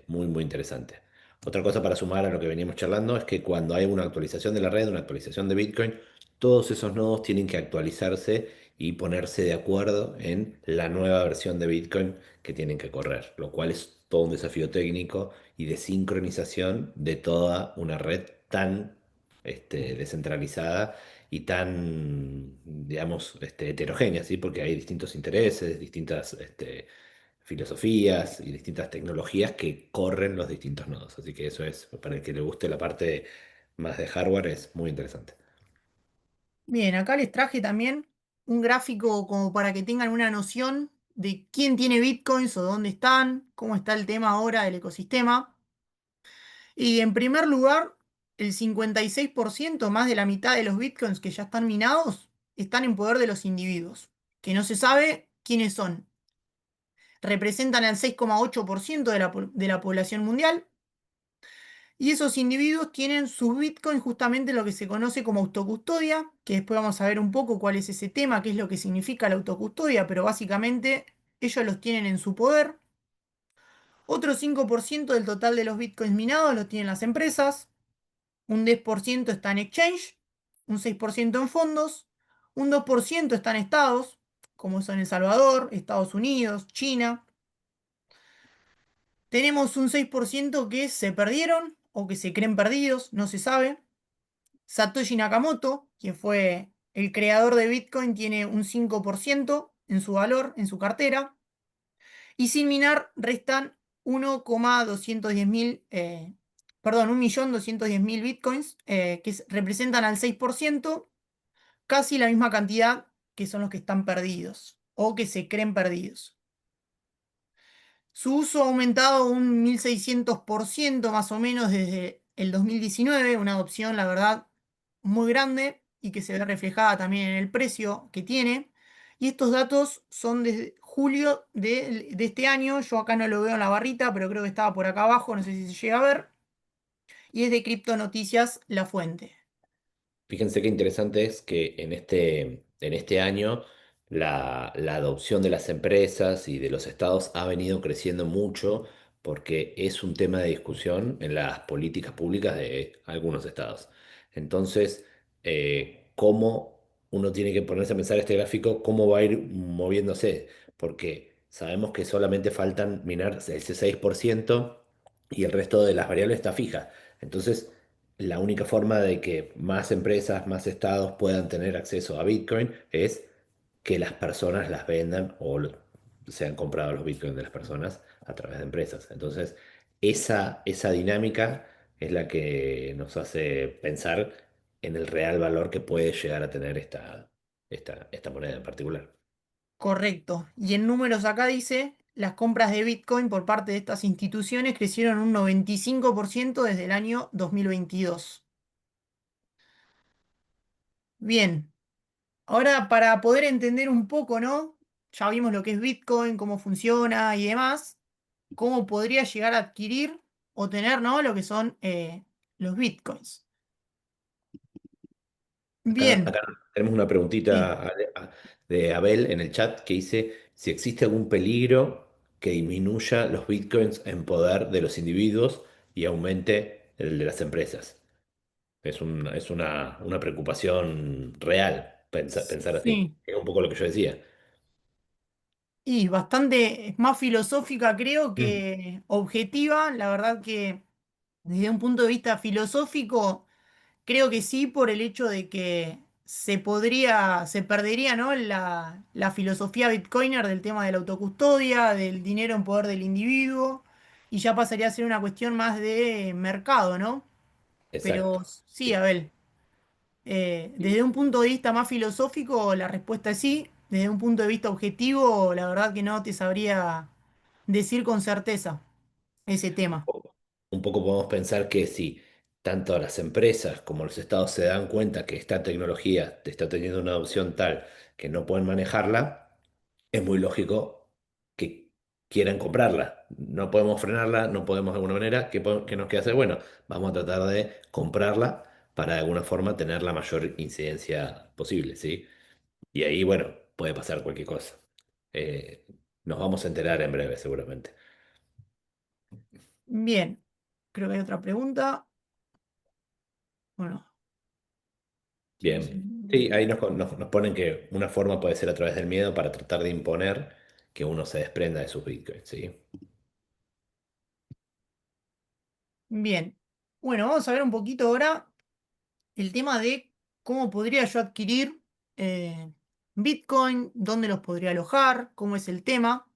Speaker 1: muy, muy interesante. Otra cosa para sumar a lo que veníamos charlando es que cuando hay una actualización de la red, una actualización de Bitcoin, todos esos nodos tienen que actualizarse y ponerse de acuerdo en la nueva versión de Bitcoin que tienen que correr, lo cual es todo un desafío técnico y de sincronización de toda una red tan descentralizada y tan, digamos, heterogénea, ¿sí? Porque hay distintos intereses, distintas filosofías y distintas tecnologías que corren los distintos nodos. Así que eso es, para el que le guste la parte más de hardware, es muy interesante.
Speaker 2: Bien, acá les traje también un gráfico como para que tengan una noción de quién tiene Bitcoins o dónde están, cómo está el tema ahora del ecosistema. Y en primer lugar, el 56%, más de la mitad de los bitcoins que ya están minados, están en poder de los individuos, que no se sabe quiénes son. Representan el 6,8% de la población mundial. Y esos individuos tienen sus bitcoins justamente en lo que se conoce como autocustodia, que después vamos a ver un poco cuál es ese tema, qué es lo que significa la autocustodia, pero básicamente ellos los tienen en su poder. Otro 5% del total de los bitcoins minados los tienen las empresas. un 10% está en exchange, un 6% en fondos, un 2% está en estados, como son El Salvador, Estados Unidos, China. Tenemos un 6% que se perdieron o que se creen perdidos, no se sabe. Satoshi Nakamoto, quien fue el creador de Bitcoin, tiene un 5% en su valor, en su cartera. Y sin minar restan 1,210 mil, perdón, 1.210.000 bitcoins, representan al 6%, casi la misma cantidad que son los que están perdidos o que se creen perdidos. Su uso ha aumentado un 1.600% más o menos desde el 2019, una adopción, la verdad, muy grande y que se ve reflejada también en el precio que tiene. Y estos datos son desde julio de este año. Yo acá no lo veo en la barrita, pero creo que estaba por acá abajo, no sé si se llega a ver. Y es de Cripto Noticias la fuente.
Speaker 1: Fíjense qué interesante es que en este año la adopción de las empresas y de los estados ha venido creciendo mucho porque es un tema de discusión en las políticas públicas de algunos estados. Entonces, ¿cómo uno tiene que ponerse a pensar este gráfico, cómo va a ir moviéndose? Porque sabemos que solamente faltan minar ese 6% y el resto de las variables está fija. Entonces, la única forma de que más empresas, más estados puedan tener acceso a Bitcoin es que las personas las vendan o sean comprados los Bitcoins de las personas a través de empresas. Entonces, esa dinámica es la que nos hace pensar en el real valor que puede llegar a tener esta moneda en particular.
Speaker 2: Correcto. Y en números acá dice, las compras de Bitcoin por parte de estas instituciones crecieron un 95% desde el año 2022. Bien, ahora para poder entender un poco, ¿no? Ya vimos lo que es Bitcoin, cómo funciona y demás, cómo podría llegar a adquirir o tener, ¿no? Lo que son los Bitcoins. Bien,
Speaker 1: Acá tenemos una
Speaker 2: sí,
Speaker 1: preguntita de Abel en el chat que dice si existe algún peligro que disminuya los bitcoins en poder de los individuos y aumente el de las empresas. Es una preocupación real pensar así.
Speaker 2: sí.
Speaker 1: Es un poco lo que yo decía.
Speaker 2: Y bastante más filosófica creo
Speaker 1: Mm.
Speaker 2: que objetiva. La verdad que desde un punto de vista filosófico, creo que sí, por el hecho de que se perdería, ¿no? La filosofía bitcoiner del tema de la autocustodia, del dinero en poder del individuo, y ya pasaría a ser una cuestión más de mercado, ¿no?
Speaker 1: Exacto.
Speaker 2: Pero sí, a ver, desde un punto de vista más filosófico, la respuesta es sí. Desde un punto de vista objetivo, la verdad que no te sabría decir con certeza ese tema.
Speaker 1: Un poco podemos pensar que si tanto las empresas como los estados se dan cuenta que esta tecnología está teniendo una adopción tal que no pueden manejarla, es muy lógico que quieran comprarla. No podemos frenarla, no podemos de alguna manera. ¿Qué nos queda hacer? Bueno, vamos a tratar de comprarla para de alguna forma tener la mayor incidencia posible, ¿sí? Y ahí, bueno, puede pasar cualquier cosa. Eh, Nos vamos a enterar en breve, seguramente.
Speaker 2: Bien, creo que hay otra pregunta. Bueno, sí, sí.
Speaker 1: Bien. Sí, ahí nos ponen que una forma puede ser a través del miedo para tratar de imponer que uno se desprenda de sus bitcoins, ¿sí?
Speaker 2: Bien. Bueno, vamos a ver un poquito ahora el tema de cómo podría yo adquirir Bitcoin, dónde los podría alojar, cómo es el tema.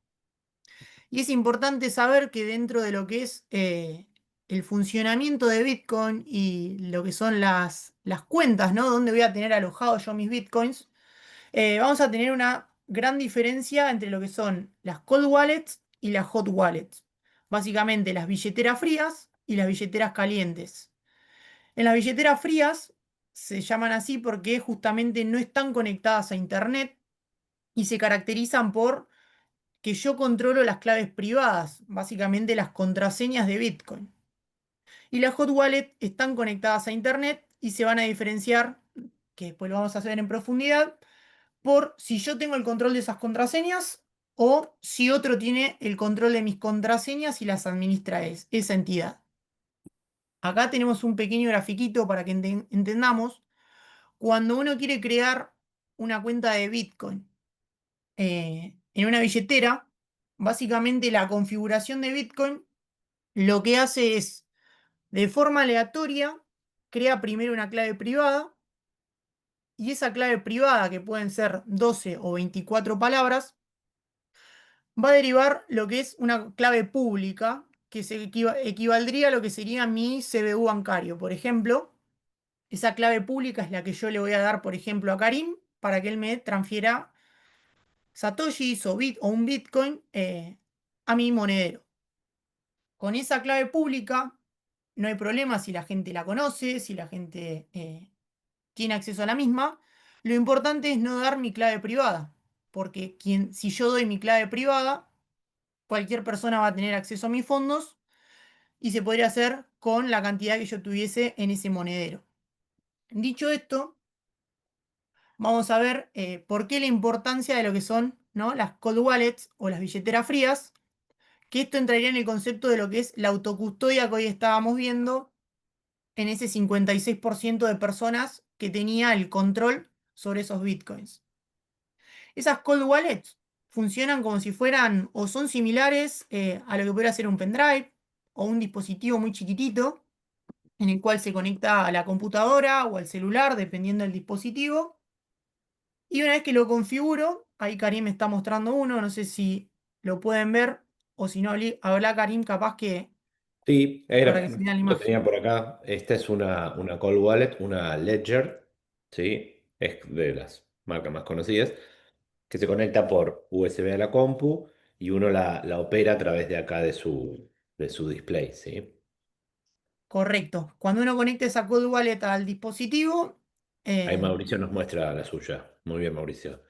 Speaker 2: Y es importante saber que dentro de lo que es el funcionamiento de Bitcoin y lo que son las cuentas, ¿no? Donde voy a tener alojados yo mis Bitcoins, vamos a tener una gran diferencia entre lo que son las cold wallets y las hot wallets. Básicamente las billeteras frías y las billeteras calientes. En las billeteras frías se llaman así porque justamente no están conectadas a Internet y se caracterizan por que yo controlo las claves privadas, básicamente las contraseñas de Bitcoin. Y las hot wallet están conectadas a Internet y se van a diferenciar, que después lo vamos a hacer en profundidad, por si yo tengo el control de esas contraseñas o si otro tiene el control de mis contraseñas y las administra esa entidad. Acá tenemos un pequeño grafiquito para que entendamos. Cuando uno quiere crear una cuenta de Bitcoin en una billetera, básicamente la configuración de Bitcoin lo que hace es, de forma aleatoria, crea primero una clave privada y esa clave privada, que pueden ser 12 o 24 palabras, va a derivar lo que es una clave pública, que se equivaldría a lo que sería mi CBU bancario. Por ejemplo, esa clave pública es la que yo le voy a dar, por ejemplo, a Karim para que él me transfiera satoshis o un Bitcoin a mi monedero. Con esa clave pública no hay problema si la gente la conoce, si la gente tiene acceso a la misma. Lo importante es no dar mi clave privada, porque si yo doy mi clave privada, cualquier persona va a tener acceso a mis fondos y se podría hacer con la cantidad que yo tuviese en ese monedero. Dicho esto, vamos a ver por qué la importancia de lo que son, ¿no?, las cold wallets o las billeteras frías, que esto entraría en el concepto de lo que es la autocustodia que hoy estábamos viendo en ese 56% de personas que tenía el control sobre esos bitcoins. Esas cold wallets funcionan como si fueran o son similares a lo que pudiera ser un pendrive o un dispositivo muy chiquitito en el cual se conecta a la computadora o al celular, dependiendo del dispositivo. Y una vez que lo configuro, ahí Karim me está mostrando uno, no sé si lo pueden ver o si no, habla Karim capaz que
Speaker 1: Sí,
Speaker 2: para que se vea la
Speaker 1: lo
Speaker 2: imagen.
Speaker 1: tenía por acá. Esta es una cold wallet, una Ledger, ¿sí? Es de las marcas más conocidas, que se conecta por USB a la compu y uno la opera a través de acá de su display, ¿sí?
Speaker 2: Correcto. Cuando uno conecta esa cold wallet al dispositivo,
Speaker 1: Ahí
Speaker 2: eh,
Speaker 1: Mauricio nos muestra la suya. Muy bien, Mauricio.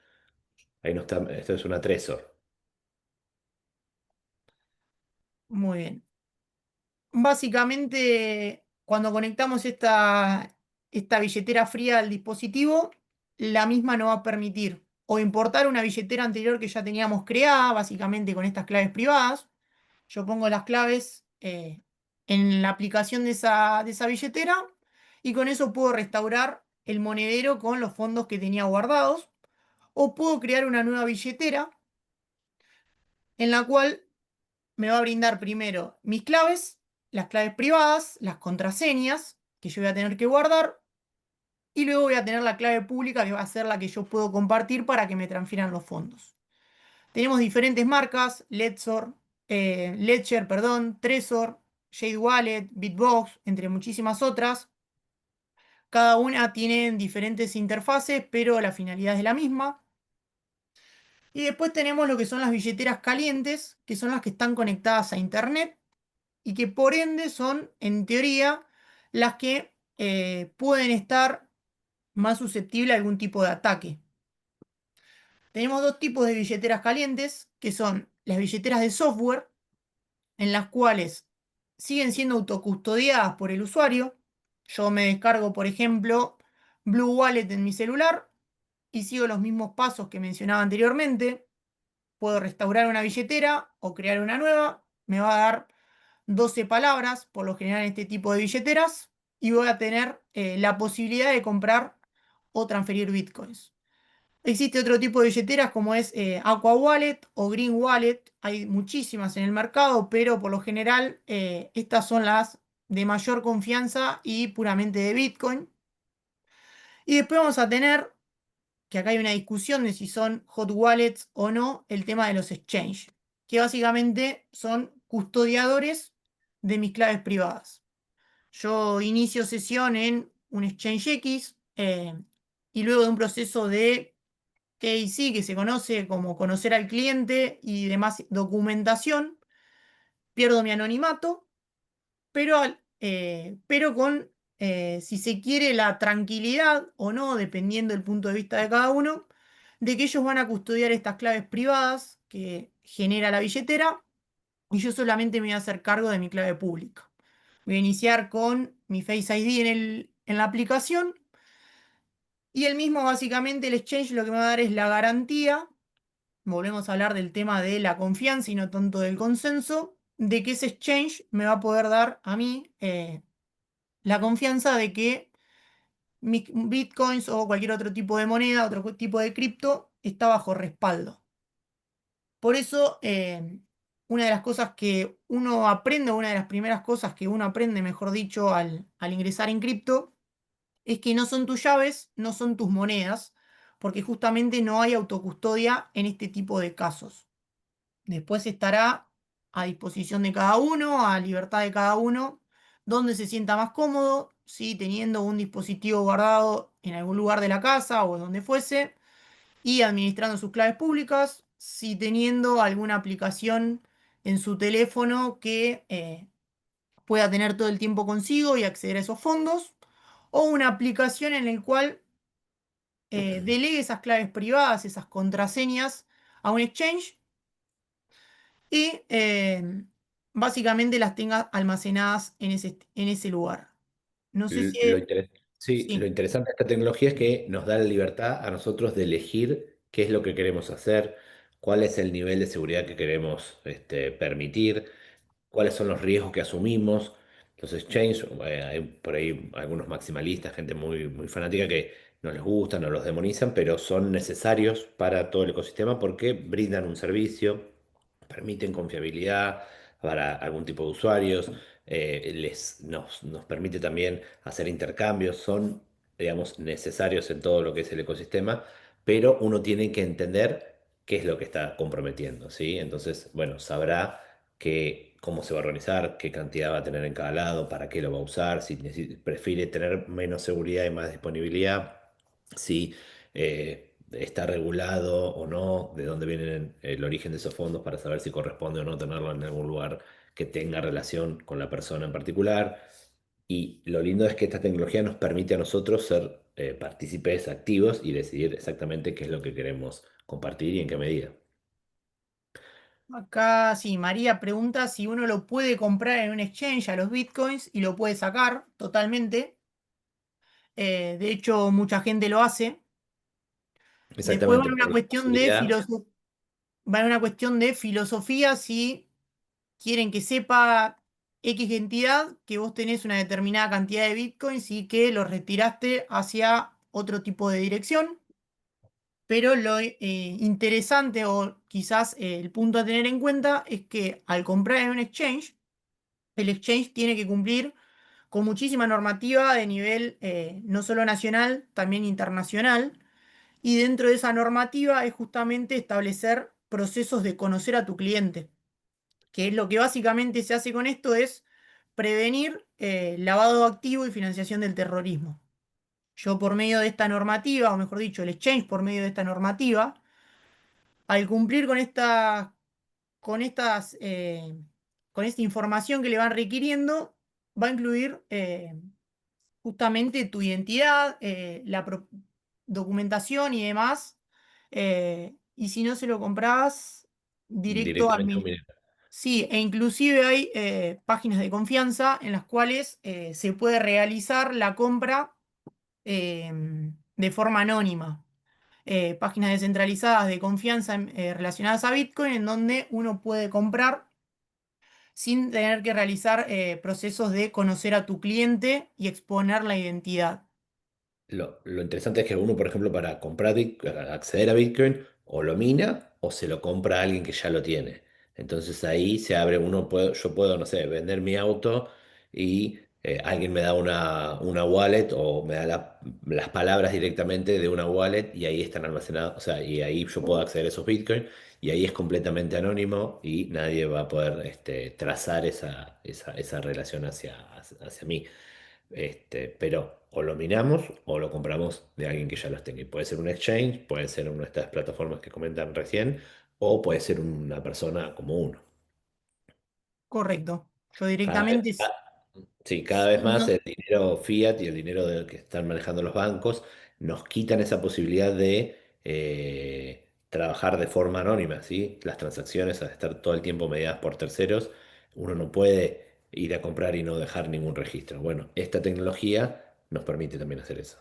Speaker 1: Ahí no está, esto es una Trezor.
Speaker 2: muy bien. Básicamente, cuando conectamos esta billetera fría al dispositivo, la misma nos va a permitir o importar una billetera anterior que ya teníamos creada, básicamente con estas claves privadas. Yo pongo las claves en la aplicación de esa billetera y con eso puedo restaurar el monedero con los fondos que tenía guardados. O puedo crear una nueva billetera en la cual me va a brindar primero mis claves, las claves privadas, las contraseñas que yo voy a tener que guardar y luego voy a tener la clave pública que va a ser la que yo puedo compartir para que me transfieran los fondos. Tenemos diferentes marcas, Ledger, perdón, Trezor, Jade Wallet, Bitbox, entre muchísimas otras. Cada una tiene diferentes interfaces, pero la finalidad es la misma. Y después tenemos lo que son las billeteras calientes, que son las que están conectadas a Internet y que por ende son, en teoría, las que pueden estar más susceptibles a algún tipo de ataque. Tenemos dos tipos de billeteras calientes, que son las billeteras de software, en las cuales siguen siendo autocustodiadas por el usuario. Yo me descargo, por ejemplo, Blue Wallet en mi celular y sigo los mismos pasos que mencionaba anteriormente. Puedo restaurar una billetera o crear una nueva. Me va a dar 12 palabras, por lo general en este tipo de billeteras, y voy a tener la posibilidad de comprar o transferir bitcoins. Existe otro tipo de billeteras como es Aqua Wallet o Green Wallet. Hay muchísimas en el mercado, pero por lo general estas son las de mayor confianza y puramente de Bitcoin. Y después vamos a tener, que acá hay una discusión de si son hot wallets o no, el tema de los exchange, que básicamente son custodiadores de mis claves privadas. Yo inicio sesión en un exchange X y luego de un proceso de KYC, que se conoce como conocer al cliente y demás documentación, pierdo mi anonimato, pero con, si se quiere, la tranquilidad o no, dependiendo del punto de vista de cada uno, de que ellos van a custodiar estas claves privadas que genera la billetera y yo solamente me voy a hacer cargo de mi clave pública. Voy a iniciar con mi Face ID en la aplicación y el mismo, básicamente, el exchange lo que me va a dar es la garantía. Volvemos a hablar del tema de la confianza y no tanto del consenso, de que ese exchange me va a poder dar a mí la confianza de que mis bitcoins o cualquier otro tipo de moneda, otro tipo de cripto, está bajo respaldo. Por eso, una de las cosas que uno aprende, o una de las primeras cosas que uno aprende, mejor dicho, al ingresar en cripto, es que no son tus llaves, no son tus monedas, porque justamente no hay autocustodia en este tipo de casos. Después estará a disposición de cada uno, a libertad de cada uno, donde se sienta más cómodo, si teniendo un dispositivo guardado en algún lugar de la casa o donde fuese, y administrando sus claves públicas, si teniendo alguna aplicación en su teléfono que pueda tener todo el tiempo consigo y acceder a esos fondos, o una aplicación en la cual delegue esas claves privadas, esas contraseñas a un exchange y básicamente las tenga almacenadas en ese lugar. No sé si...
Speaker 1: Sí, lo
Speaker 2: Sí,
Speaker 1: interesante de esta tecnología es que nos da la libertad a nosotros de elegir qué es lo que queremos hacer, cuál es el nivel de seguridad que queremos permitir, cuáles son los riesgos que asumimos. Los exchanges, hay por ahí algunos maximalistas, gente muy fanática que no les gustan, no los demonizan, pero son necesarios para todo el ecosistema porque brindan un servicio, permiten confiabilidad para algún tipo de usuarios, nos permite también hacer intercambios, son, digamos, necesarios en todo lo que es el ecosistema, pero uno tiene que entender qué es lo que está comprometiendo, ¿sí? Entonces, bueno, sabrá cómo se va a organizar, qué cantidad va a tener en cada lado, para qué lo va a usar, si prefiere tener menos seguridad y más disponibilidad, si está regulado o no, de dónde viene el origen de esos fondos para saber si corresponde o no tenerlo en algún lugar que tenga relación con la persona en particular. Y lo lindo es que esta tecnología nos permite a nosotros ser partícipes activos y decidir exactamente qué es lo que queremos compartir y en qué medida.
Speaker 2: acá sí, María pregunta si uno lo puede comprar en un exchange a los bitcoins y lo puede sacar totalmente. De hecho, mucha gente lo hace. Después
Speaker 1: Exactamente, por la posibilidad.
Speaker 2: va en una cuestión de filosofía si quieren que sepa X entidad que vos tenés una determinada cantidad de bitcoins y que los retiraste hacia otro tipo de dirección. Pero lo interesante o quizás el punto a tener en cuenta es que al comprar en un exchange, el exchange tiene que cumplir con muchísima normativa de nivel no solo nacional, también internacional. Y dentro de esa normativa es justamente establecer procesos de conocer a tu cliente, que es lo que básicamente se hace con esto es prevenir lavado de activo y financiación del terrorismo. Yo por medio de esta normativa, o mejor dicho, el exchange por medio de esta normativa, al cumplir con estas, con esta información que le van requiriendo, va a incluir justamente tu identidad, documentación y demás. Y si no se lo comprabas, directo al
Speaker 1: Directamente un
Speaker 2: mismo.
Speaker 1: minuto.
Speaker 2: Sí, e inclusive hay páginas de confianza en las cuales se puede realizar la compra de forma anónima. Páginas descentralizadas de confianza relacionadas a Bitcoin en donde uno puede comprar sin tener que realizar procesos de conocer a tu cliente y exponer la identidad.
Speaker 1: Lo interesante es que uno, por ejemplo, para comprar para acceder a Bitcoin, o lo mina o se lo compra a alguien que ya lo tiene. Entonces ahí se abre, yo puedo, no sé, vender mi auto y alguien me da una wallet o me da las palabras directamente de una wallet y ahí están almacenadas, o sea, y ahí yo puedo acceder a esos Bitcoin y ahí es completamente anónimo y nadie va a poder trazar esa relación hacia mí. Pero o lo minamos o lo compramos de alguien que ya los tenga. Y puede ser un exchange, puede ser una de estas plataformas que comentan recién, o puede ser una persona como uno.
Speaker 2: Correcto. Yo
Speaker 1: Cada vez,
Speaker 2: directamente,
Speaker 1: sí, cada vez más
Speaker 2: no,
Speaker 1: el dinero fiat y el dinero que están manejando los bancos nos quitan esa posibilidad de trabajar de forma anónima, ¿sí? Las transacciones, al estar todo el tiempo mediadas por terceros, uno no puede ir a comprar y no dejar ningún registro. Bueno, esta tecnología nos permite también hacer eso.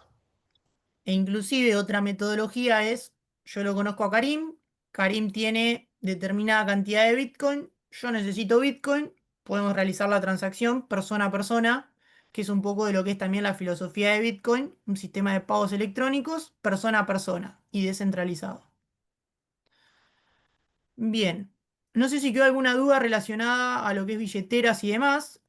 Speaker 2: e inclusive otra metodología es, yo lo conozco a Karim, Karim tiene determinada cantidad de Bitcoin, yo necesito Bitcoin, podemos realizar la transacción persona a persona que es un poco de lo que es también la filosofía de Bitcoin, un sistema de pagos electrónicos persona a persona y descentralizado. Bien, no sé si quedó alguna duda relacionada a lo que es billeteras y demás.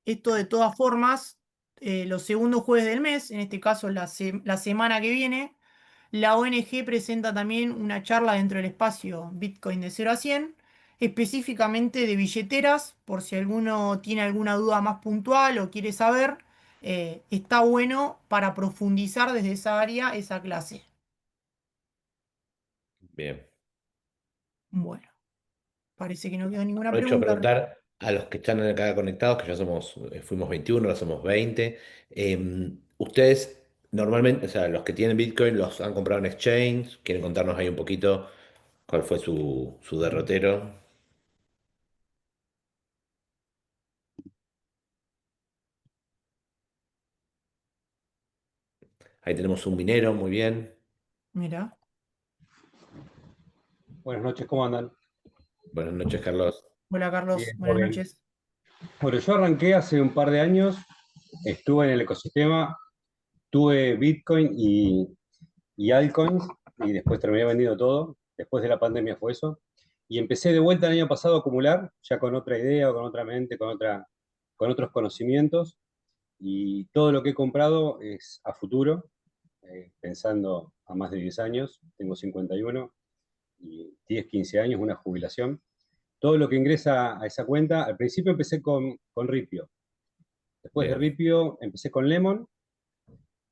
Speaker 2: Esto de todas formas, los segundos jueves del mes, en este caso la semana que viene, la ONG presenta también una charla dentro del espacio Bitcoin de 0 a 100, específicamente de billeteras, por si alguno tiene alguna duda más puntual o quiere saber, está bueno para profundizar desde esa área esa clase.
Speaker 1: Bien.
Speaker 2: Bueno, parece que no quedó ninguna
Speaker 1: Aprovecho a
Speaker 2: pregunta.
Speaker 1: preguntar a los que están acá conectados, que ya somos, fuimos 21, ahora somos 20. Ustedes normalmente, o sea, los que tienen Bitcoin los han comprado en exchange. ¿Quieren contarnos ahí un poquito cuál fue su derrotero? Ahí tenemos un minero, muy bien.
Speaker 2: Mira,
Speaker 5: Buenas noches, ¿cómo andan?
Speaker 1: Buenas noches, Carlos.
Speaker 2: hola Carlos,
Speaker 5: Bien, todo
Speaker 2: buenas
Speaker 5: bien.
Speaker 2: noches.
Speaker 5: Bueno, yo arranqué hace un par de años, estuve en el ecosistema, tuve Bitcoin y altcoins, y después terminé vendiendo todo. Después de la pandemia fue eso. Y empecé de vuelta el año pasado a acumular, ya con otra idea, con otra mente, con otros conocimientos. Y todo lo que he comprado es a futuro, pensando a más de 10 años, tengo 51, y 10, 15 años, una jubilación. Todo lo que ingresa a esa cuenta, al principio empecé con Ripio, después de
Speaker 1: Bien,
Speaker 5: Ripio empecé con Lemon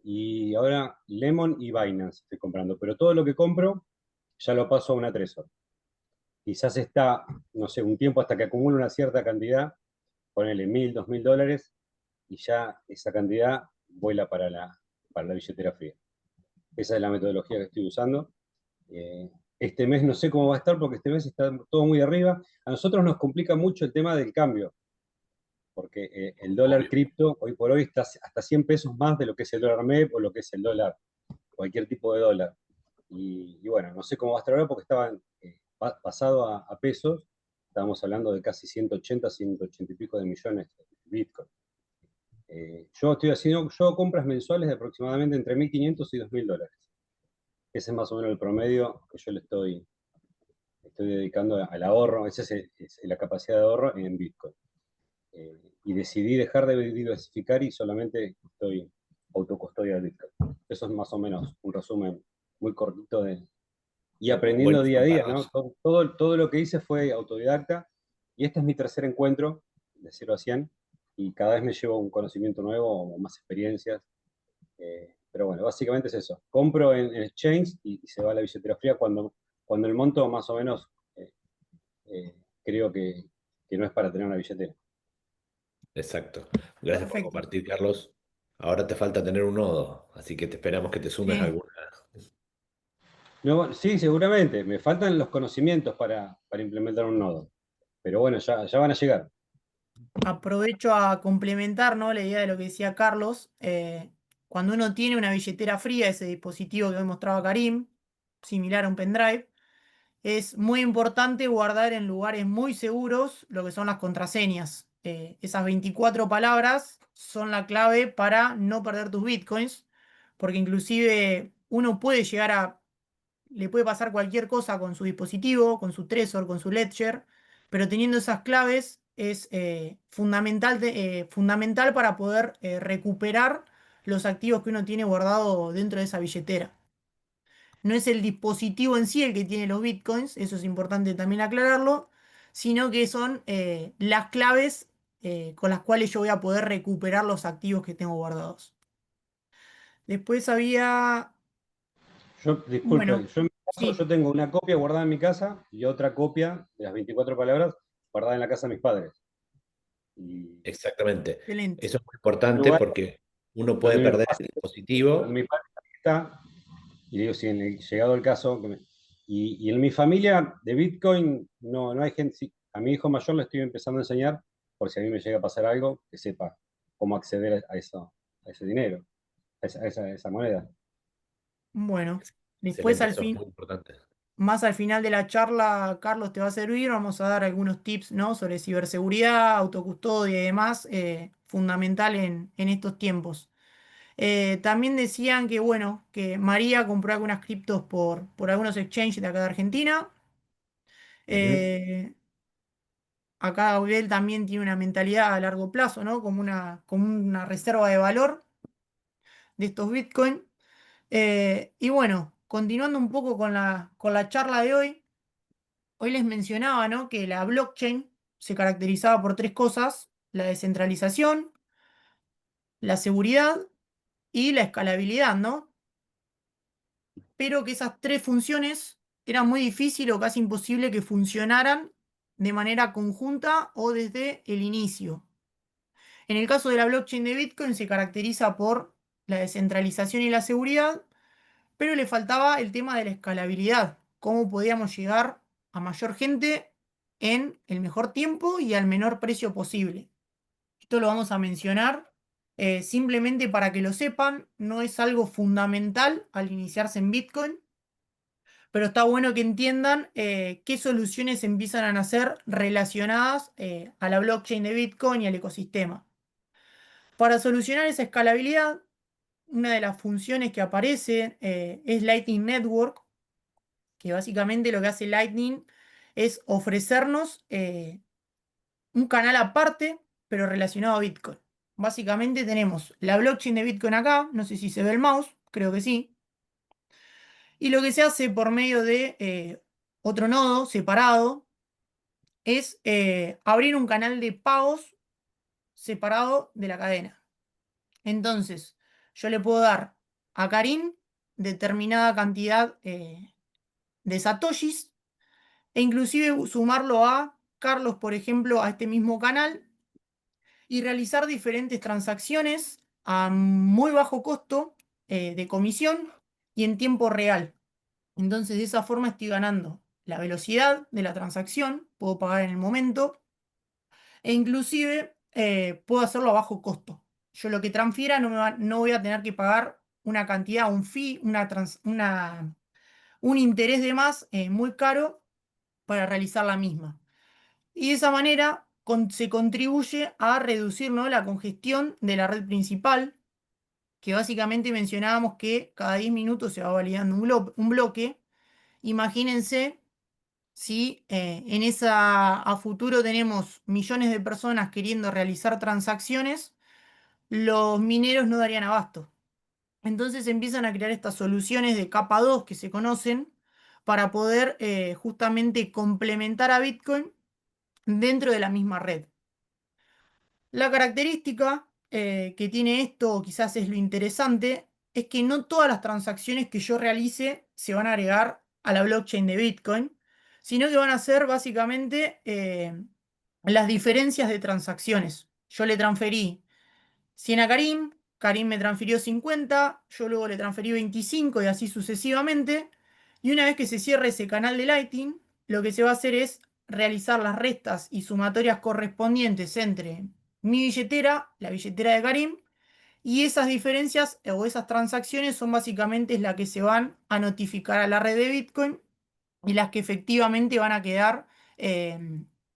Speaker 5: y ahora Lemon y Binance estoy comprando, pero todo lo que compro ya lo paso a una Trezor. Quizás está, no sé, un tiempo hasta que acumulo una cierta cantidad, ponele 1.000, 2.000 dólares y ya esa cantidad vuela para la billetera fría. Esa es la metodología que estoy usando. Eh, este mes no sé cómo va a estar porque este mes está todo muy arriba. A nosotros nos complica mucho el tema del cambio, porque el dólar
Speaker 1: obvio.
Speaker 5: cripto hoy por hoy está hasta 100 pesos más de lo que es el dólar MEP o lo que es el dólar, cualquier tipo de dólar. Y bueno, no sé cómo va a estar ahora porque estaban pasado a pesos, estábamos hablando de casi 180, 180 y pico de millones de Bitcoin. Yo compras mensuales de aproximadamente entre 1.500 y 2.000 dólares. Ese es más o menos el promedio que yo le estoy dedicando al ahorro, esa es la capacidad de ahorro en Bitcoin. Y decidí dejar de diversificar y solamente estoy autocustodia de Bitcoin. Eso es más o menos un resumen muy cortito y aprendiendo día a
Speaker 1: Buenísimo,
Speaker 5: día, ¿no?
Speaker 1: Carlos.
Speaker 5: Todo lo que hice fue autodidacta y este es mi tercer encuentro de 0 a 100 y cada vez me llevo un conocimiento nuevo o más experiencias. Pero bueno, básicamente es eso. Compro en exchange y se va a la billetera fría cuando el monto más o menos eh, creo que no es para tener una billetera.
Speaker 1: Exacto. Gracias por
Speaker 2: Perfecto.
Speaker 1: compartir, Carlos. Ahora te falta tener un nodo, así que te esperamos que te sumes a
Speaker 2: Sí.
Speaker 1: alguna.
Speaker 5: No, sí, seguramente. Me faltan los conocimientos para implementar un nodo. Pero bueno, ya van a llegar.
Speaker 2: Aprovecho a complementar, ¿no?, la idea de lo que decía Carlos. Cuando uno tiene una billetera fría, ese dispositivo que hoy mostraba Karim, similar a un pendrive, es muy importante guardar en lugares muy seguros lo que son las contraseñas. Esas 24 palabras son la clave para no perder tus bitcoins, porque inclusive uno puede llegar a le puede pasar cualquier cosa con su dispositivo, con su Trezor, con su Ledger, pero teniendo esas claves es fundamental para poder recuperar los activos que uno tiene guardado dentro de esa billetera. No es el dispositivo en sí el que tiene los bitcoins, eso es importante también aclararlo, sino que son las claves con las cuales yo voy a poder recuperar los activos que tengo guardados. Después había,
Speaker 5: Disculpe,
Speaker 2: bueno,
Speaker 5: yo en mi caso
Speaker 2: sí,
Speaker 5: yo tengo una copia guardada en mi casa y otra copia de las 24 palabras guardada en la casa de mis padres. Y
Speaker 1: Exactamente.
Speaker 2: excelente.
Speaker 1: Eso es muy
Speaker 5: un
Speaker 1: importante
Speaker 5: lugar
Speaker 1: porque uno puede
Speaker 5: donde mi
Speaker 1: perder
Speaker 5: papá,
Speaker 1: el
Speaker 5: donde
Speaker 1: dispositivo.
Speaker 5: mi padre está, y digo, si llegado el caso, y en mi familia de Bitcoin no hay gente, sí, a mi hijo mayor le estoy empezando a enseñar, por si a mí me llega a pasar algo, que sepa cómo acceder a ese dinero, a esa moneda.
Speaker 2: Bueno, después
Speaker 1: Excelente,
Speaker 2: al
Speaker 1: eso es
Speaker 2: fin,
Speaker 1: muy importante.
Speaker 2: más al final de la charla, Carlos, te va a servir. Vamos a dar algunos tips, ¿no? Sobre ciberseguridad, autocustodia y demás, fundamental en estos tiempos. También decían que, bueno, que María compró algunas criptos por algunos exchanges de acá de Argentina.
Speaker 5: Ujú.
Speaker 2: Eh, Acá Gabriel también tiene una mentalidad a largo plazo, ¿no? Como una reserva de valor de estos Bitcoin. Y bueno, continuando un poco con la charla de hoy, hoy les mencionaba, ¿no? Que la blockchain se caracterizaba por tres cosas: la descentralización, la seguridad y la escalabilidad, ¿no? Pero que esas tres funciones era muy difícil o casi imposible que funcionaran de manera conjunta o desde el inicio. En el caso de la blockchain de Bitcoin se caracteriza por la descentralización y la seguridad, pero le faltaba el tema de la escalabilidad, cómo podíamos llegar a mayor gente en el mejor tiempo y al menor precio posible. Esto lo vamos a mencionar simplemente para que lo sepan, no es algo fundamental al iniciarse en Bitcoin, pero está bueno que entiendan qué soluciones empiezan a nacer relacionadas a la blockchain de Bitcoin y al ecosistema. Para solucionar esa escalabilidad, una de las funciones que aparece es Lightning Network, que básicamente lo que hace Lightning es ofrecernos un canal aparte, pero relacionado a Bitcoin. Básicamente tenemos la blockchain de Bitcoin acá, no sé si se ve el mouse, creo que sí. Y lo que se hace por medio de otro nodo separado es abrir un canal de pagos separado de la cadena. Entonces, yo le puedo dar a Karim determinada cantidad de satoshis e inclusive sumarlo a Carlos, por ejemplo, a este mismo canal y realizar diferentes transacciones a muy bajo costo de comisión y en tiempo real. Entonces, de esa forma estoy ganando la velocidad de la transacción, puedo pagar en el momento e inclusive puedo hacerlo a bajo costo. Yo lo que transfiera no voy a tener que pagar una cantidad, un fee, un interés de más muy caro para realizar la misma. Y de esa manera se contribuye a reducir, ¿no? La congestión de la red principal, que básicamente mencionábamos que cada 10 minutos se va validando un bloque. Imagínense si a futuro tenemos millones de personas queriendo realizar transacciones, los mineros no darían abasto. Entonces empiezan a crear estas soluciones de capa 2 que se conocen para poder justamente complementar a Bitcoin dentro de la misma red. La característica que tiene esto, o quizás es lo interesante, es que no todas las transacciones que yo realice se van a agregar a la blockchain de Bitcoin, sino que van a ser básicamente las diferencias de transacciones. Yo le transferí 100 a Karim, Karim me transfirió 50, yo luego le transferí 25 y así sucesivamente. Y una vez que se cierre ese canal de Lightning, lo que se va a hacer es realizar las restas y sumatorias correspondientes entre mi billetera, la billetera de Karim, y esas diferencias o esas transacciones son básicamente las que se van a notificar a la red de Bitcoin y las que efectivamente van a quedar eh,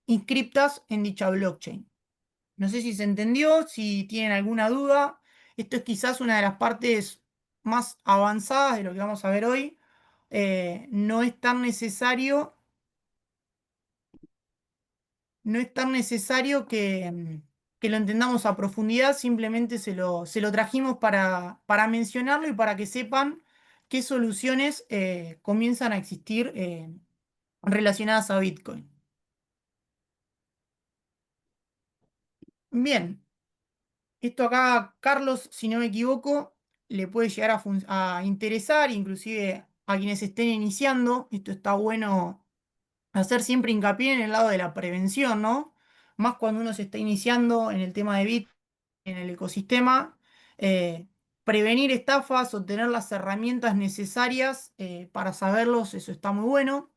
Speaker 2: inscriptas en dicha blockchain. No sé si se entendió, si tienen alguna duda. Esto es quizás una de las partes más avanzadas de lo que vamos a ver hoy. No es tan necesario, no es tan necesario que lo entendamos a profundidad, simplemente se lo trajimos para mencionarlo y para que sepan qué soluciones comienzan a existir relacionadas a Bitcoin. Bien, esto acá, Carlos, si no me equivoco, le puede llegar a interesar, inclusive a quienes estén iniciando. Esto está bueno hacer siempre hincapié en el lado de la prevención, ¿no? Más cuando uno se está iniciando en el tema de Bitcoin, en el ecosistema. Prevenir estafas o tener las herramientas necesarias para saberlos, eso está muy bueno.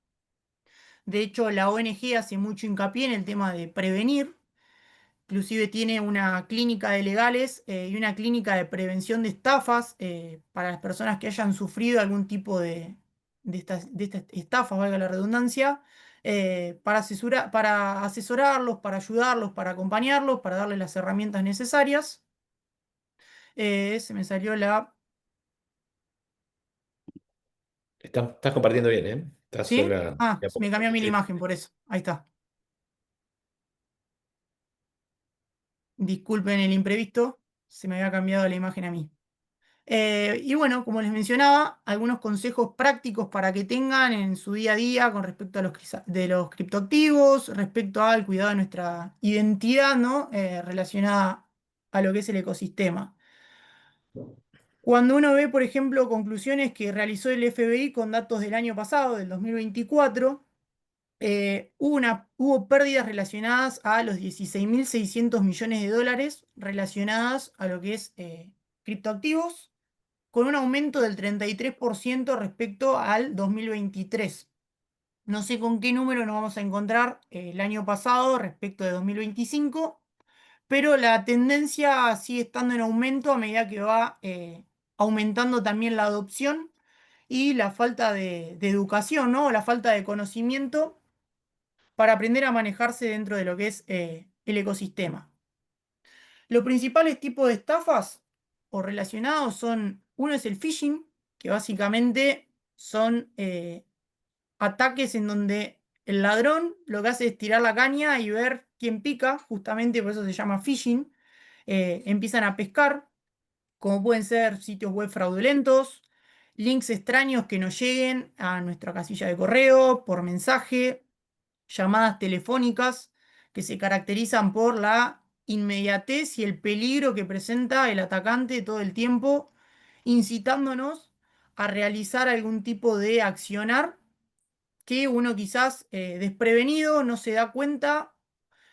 Speaker 2: De hecho, la ONG hace mucho hincapié en el tema de prevenir. Inclusive tiene una clínica de legales y una clínica de prevención de estafas para las personas que hayan sufrido algún tipo de esta estafa, valga la redundancia, para asesorarlos, para ayudarlos, para acompañarlos, para darles las herramientas necesarias. Se me salió la...
Speaker 1: Estás compartiendo bien, ¿eh? Estás
Speaker 2: ¿Sí?
Speaker 1: sola.
Speaker 2: Ah,
Speaker 1: De a
Speaker 2: se me
Speaker 1: poquito.
Speaker 2: cambió a mí la
Speaker 1: Sí.
Speaker 2: imagen por eso. Ahí está. Disculpen el imprevisto, se me había cambiado la imagen a mí. Y bueno, como les mencionaba, algunos consejos prácticos para que tengan en su día a día con respecto a de los criptoactivos, respecto al cuidado de nuestra identidad, ¿no? Relacionada a lo que es el ecosistema. Cuando uno ve, por ejemplo, conclusiones que realizó el FBI con datos del año pasado, del 2024, hubo pérdidas relacionadas a los 16.600 millones de dólares relacionadas a lo que es criptoactivos, con un aumento del 33% respecto al 2023. No sé con qué número nos vamos a encontrar el año pasado respecto de 2025, pero la tendencia sigue estando en aumento a medida que va aumentando también la adopción y la falta de educación, ¿no? La falta de conocimiento para aprender a manejarse dentro de lo que es el ecosistema. Los principales tipos de estafas o relacionados son, uno es el phishing, que básicamente son ataques en donde el ladrón lo que hace es tirar la caña y ver quién pica, justamente por eso se llama phishing. Empiezan a pescar, como pueden ser sitios web fraudulentos, links extraños que nos lleguen a nuestra casilla de correo, por mensaje, llamadas telefónicas que se caracterizan por la inmediatez y el peligro que presenta el atacante todo el tiempo, incitándonos a realizar algún tipo de accionar que uno quizás desprevenido no se da cuenta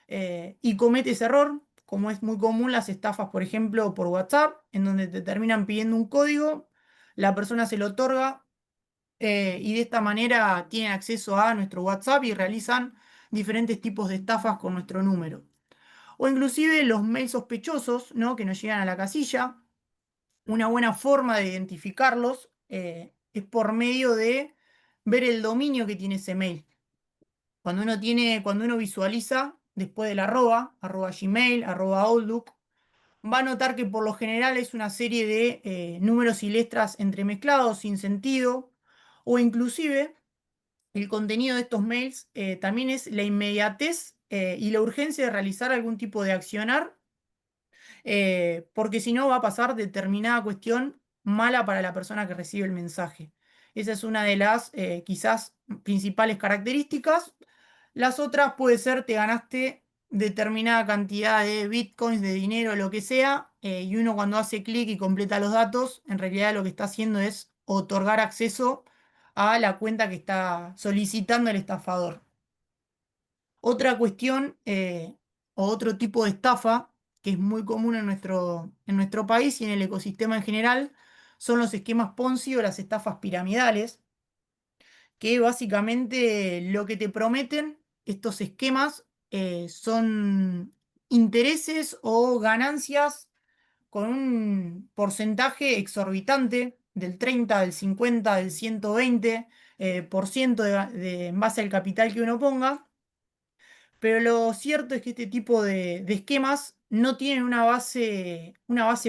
Speaker 2: y comete ese error, como es muy común las estafas, por ejemplo, por WhatsApp, en donde te terminan pidiendo un código, la persona se lo otorga y de esta manera tienen acceso a nuestro WhatsApp y realizan diferentes tipos de estafas con nuestro número. O inclusive los mails sospechosos, ¿no? Que nos llegan a la casilla. Una buena forma de identificarlos es por medio de ver el dominio que tiene ese mail. Cuando uno visualiza después del arroba Gmail, arroba Outlook, va a notar que por lo general es una serie de números y letras entremezclados sin sentido, o inclusive el contenido de estos mails también es la inmediatez y la urgencia de realizar algún tipo de accionar, porque si no va a pasar determinada cuestión mala para la persona que recibe el mensaje. Esa es una de las quizás principales características. Las otras puede ser te ganaste determinada cantidad de bitcoins, de dinero, lo que sea, y uno cuando hace clic y completa los datos, en realidad lo que está haciendo es otorgar acceso a la cuenta que está solicitando el estafador. Otra cuestión o otro tipo de estafa que es muy común en nuestro país y en el ecosistema en general son los esquemas Ponzi o las estafas piramidales, que básicamente lo que te prometen estos esquemas son intereses o ganancias con un porcentaje exorbitante del 30, del 50, del 120 por ciento en base al capital que uno ponga. Pero lo cierto es que este tipo de esquemas no tienen una base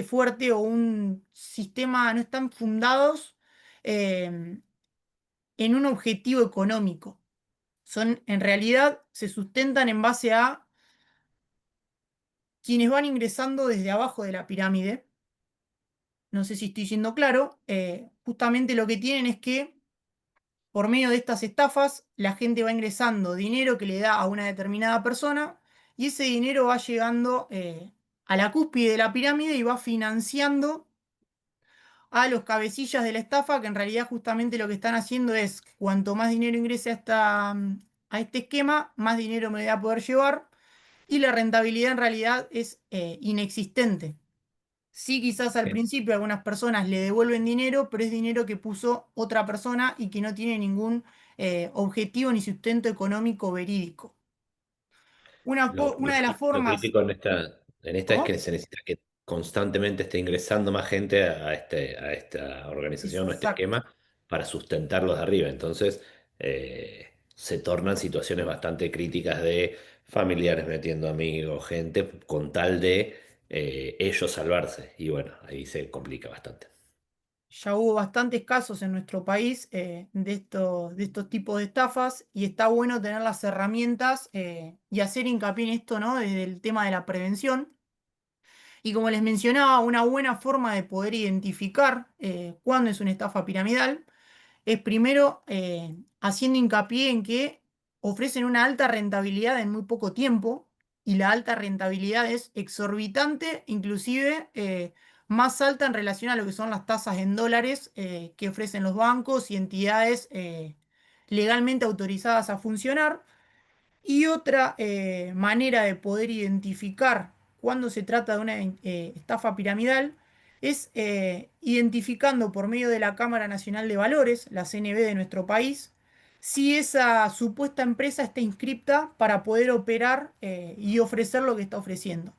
Speaker 2: fuerte o un sistema, no están fundados eh, en un objetivo económico. En realidad, se sustentan en base a quienes van ingresando desde abajo de la pirámide. No sé si estoy siendo claro. Justamente lo que tienen es que por medio de estas estafas, la gente va ingresando dinero que le da a una determinada persona y ese dinero va llegando a la cúspide de la pirámide y va financiando a los cabecillas de la estafa, que en realidad justamente lo que están haciendo es, cuanto más dinero ingrese a este esquema, más dinero me voy a poder llevar y la rentabilidad en realidad es inexistente. Sí, quizás al
Speaker 1: Bien.
Speaker 2: principio algunas personas le devuelven dinero, pero es dinero que puso otra persona y que no tiene ningún objetivo ni sustento económico verídico. Una de las
Speaker 1: Lo
Speaker 2: formas...
Speaker 1: crítico en esta es
Speaker 2: ¿Cómo?
Speaker 1: que se necesita que constantemente esté ingresando más gente a esta organización o a este
Speaker 2: Exacto.
Speaker 1: esquema para sustentarlos de arriba. Entonces se tornan situaciones bastante críticas de familiares metiendo amigos, gente, con tal de ellos salvarse. Y bueno, ahí se complica bastante.
Speaker 2: Ya hubo bastantes casos en nuestro país de estos tipos de estafas y está bueno tener las herramientas y hacer hincapié en esto, ¿no? Desde el tema de la prevención. Y como les mencionaba, una buena forma de poder identificar cuándo es una estafa piramidal es primero haciendo hincapié en que ofrecen una alta rentabilidad en muy poco tiempo y la alta rentabilidad es exorbitante, inclusive más alta en relación a lo que son las tasas en dólares que ofrecen los bancos y entidades legalmente autorizadas a funcionar. Y otra manera de poder identificar cuando se trata de una estafa piramidal es identificando por medio de la Cámara Nacional de Valores, la CNV de nuestro país, si esa supuesta empresa está inscripta para poder operar y ofrecer lo que está ofreciendo.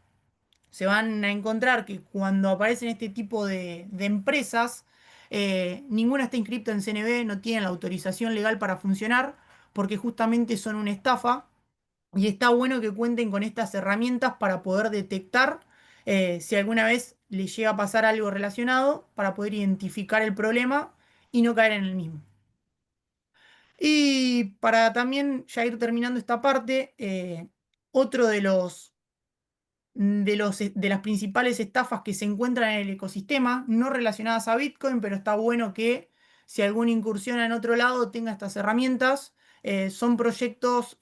Speaker 2: Se van a encontrar que cuando aparecen este tipo de empresas, ninguna está inscripta en CNV, no tienen la autorización legal para funcionar, porque justamente son una estafa y está bueno que cuenten con estas herramientas para poder detectar si alguna vez les llega a pasar algo relacionado, para poder identificar el problema y no caer en el mismo. Y para también ya ir terminando esta parte, otro de las principales estafas que se encuentran en el ecosistema, no relacionadas a Bitcoin, pero está bueno que si alguna incursiona en otro lado tenga estas herramientas. Son proyectos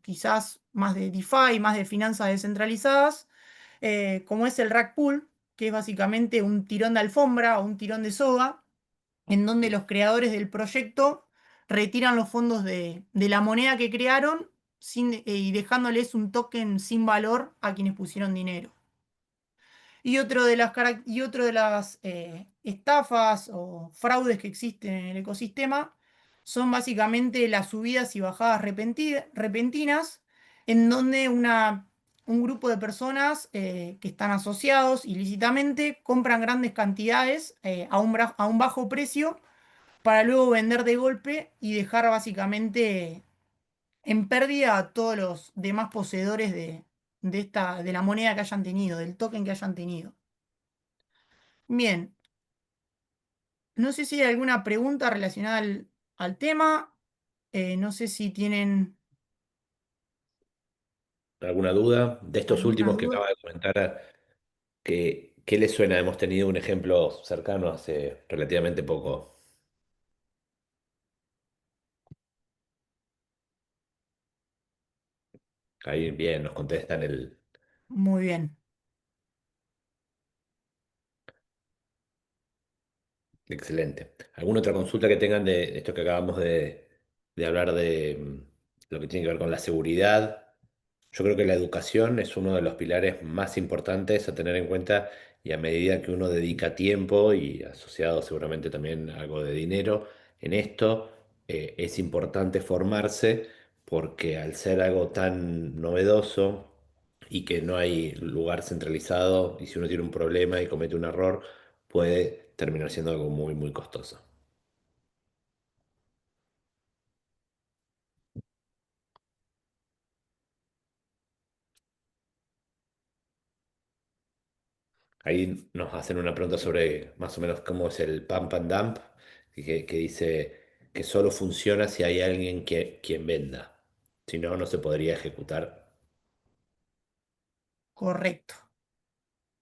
Speaker 2: quizás más de DeFi, más de finanzas descentralizadas, como es el Rug Pool, que es básicamente un tirón de alfombra o un tirón de soga, en donde los creadores del proyecto retiran los fondos de la moneda que crearon y dejándoles un token sin valor a quienes pusieron dinero. Y otro de las estafas o fraudes que existen en el ecosistema son básicamente las subidas y bajadas repentinas, en donde un grupo de personas que están asociados ilícitamente compran grandes cantidades a un bajo precio para luego vender de golpe y dejar básicamente en pérdida a todos los demás poseedores de la moneda que hayan tenido, del token que hayan tenido. Bien, no sé si hay alguna pregunta relacionada al tema. No sé si tienen
Speaker 1: ¿Alguna duda de estos
Speaker 2: alguna
Speaker 1: últimos que
Speaker 2: duda.
Speaker 1: acaba de comentar? ¿Qué les suena? Hemos tenido un ejemplo cercano hace relativamente poco. Ahí bien, nos contestan el
Speaker 2: Muy bien.
Speaker 1: excelente. ¿Alguna otra consulta que tengan de esto que acabamos de hablar de lo que tiene que ver con la seguridad? Yo creo que la educación es uno de los pilares más importantes a tener en cuenta y a medida que uno dedica tiempo y asociado seguramente también algo de dinero en esto, es importante formarse porque al ser algo tan novedoso y que no hay lugar centralizado y si uno tiene un problema y comete un error, puede terminar siendo algo muy, muy costoso. Ahí nos hacen una pregunta sobre más o menos cómo es el pump and dump, que dice que solo funciona si hay alguien quien venda. Si no, no se podría ejecutar.
Speaker 2: Correcto.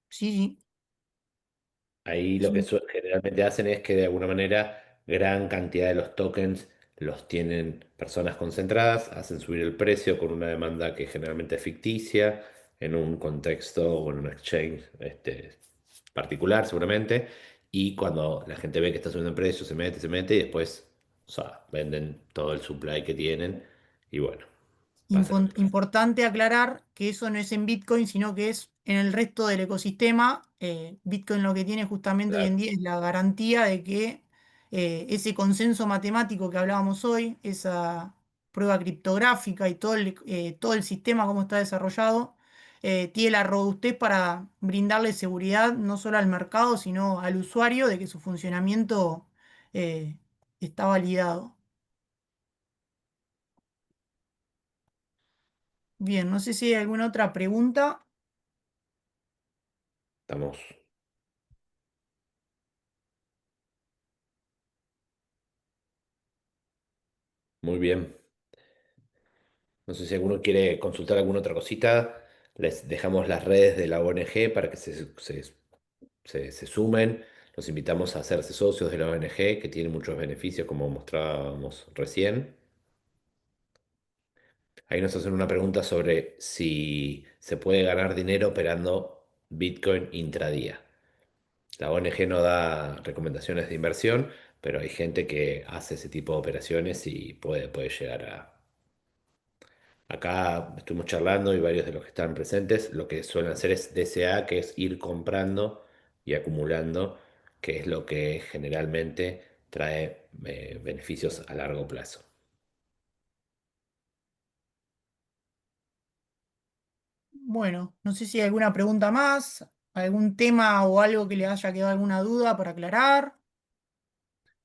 Speaker 2: Sí, sí.
Speaker 1: Ahí lo que
Speaker 2: Sí,
Speaker 1: generalmente hacen es que de alguna manera gran cantidad de los tokens los tienen personas concentradas, hacen subir el precio con una demanda que generalmente es ficticia, en un contexto o en un exchange particular seguramente, y cuando la gente ve que está subiendo el precio, se mete y después, o sea, venden todo el supply que tienen y bueno, pasa lo que pasa.
Speaker 2: Importante aclarar que eso no es en Bitcoin, sino que es en el resto del ecosistema. Bitcoin lo que tiene justamente hoy
Speaker 1: Claro,
Speaker 2: en día es la garantía de que ese consenso matemático que hablábamos hoy, esa prueba criptográfica y todo el sistema como está desarrollado, tiene la robustez para brindarle seguridad no solo al mercado, sino al usuario de que su funcionamiento está validado. Bien, no sé si hay alguna otra pregunta.
Speaker 1: Estamos muy bien. No sé si alguno quiere consultar alguna otra cosita. Les dejamos las redes de la ONG para que se sumen. Los invitamos a hacerse socios de la ONG, que tiene muchos beneficios, como mostrábamos recién. Ahí nos hacen una pregunta sobre si se puede ganar dinero operando Bitcoin intradía. La ONG no da recomendaciones de inversión, pero hay gente que hace ese tipo de operaciones y puede llegar a... Acá estuvimos charlando y varios de los que están presentes lo que suelen hacer es DCA, que es ir comprando y acumulando, que es lo que generalmente trae beneficios a largo plazo.
Speaker 2: Bueno, no sé si hay alguna pregunta más, algún tema o algo que le haya quedado alguna duda para aclarar.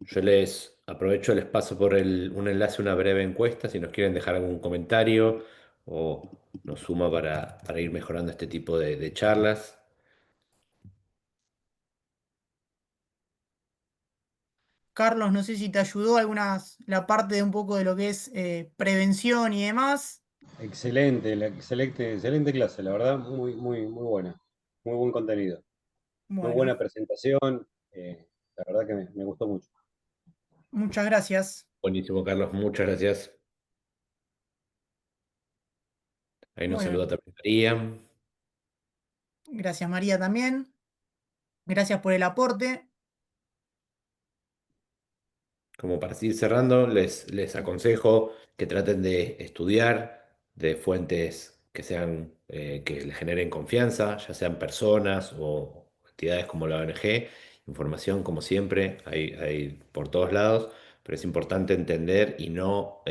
Speaker 1: Yo les aprovecho, les paso por un enlace, una breve encuesta, si nos quieren dejar algún comentario o nos suma para ir mejorando este tipo de charlas.
Speaker 2: Carlos, no sé si te ayudó la parte de un poco de lo que es prevención y demás.
Speaker 5: Excelente, excelente clase, la verdad, muy buena. Muy buen contenido. Muy
Speaker 2: Bueno,
Speaker 5: buena presentación. La verdad que me gustó mucho.
Speaker 2: muchas gracias.
Speaker 1: Buenísimo, Carlos, muchas gracias. Ahí nos
Speaker 2: Bueno,
Speaker 1: saluda también María.
Speaker 2: gracias María también. Gracias por el aporte.
Speaker 1: Como para seguir cerrando, les aconsejo que traten de estudiar de fuentes que sean, que les generen confianza, ya sean personas o entidades como la ONG. Información, como siempre, hay por todos lados, pero es importante entender y no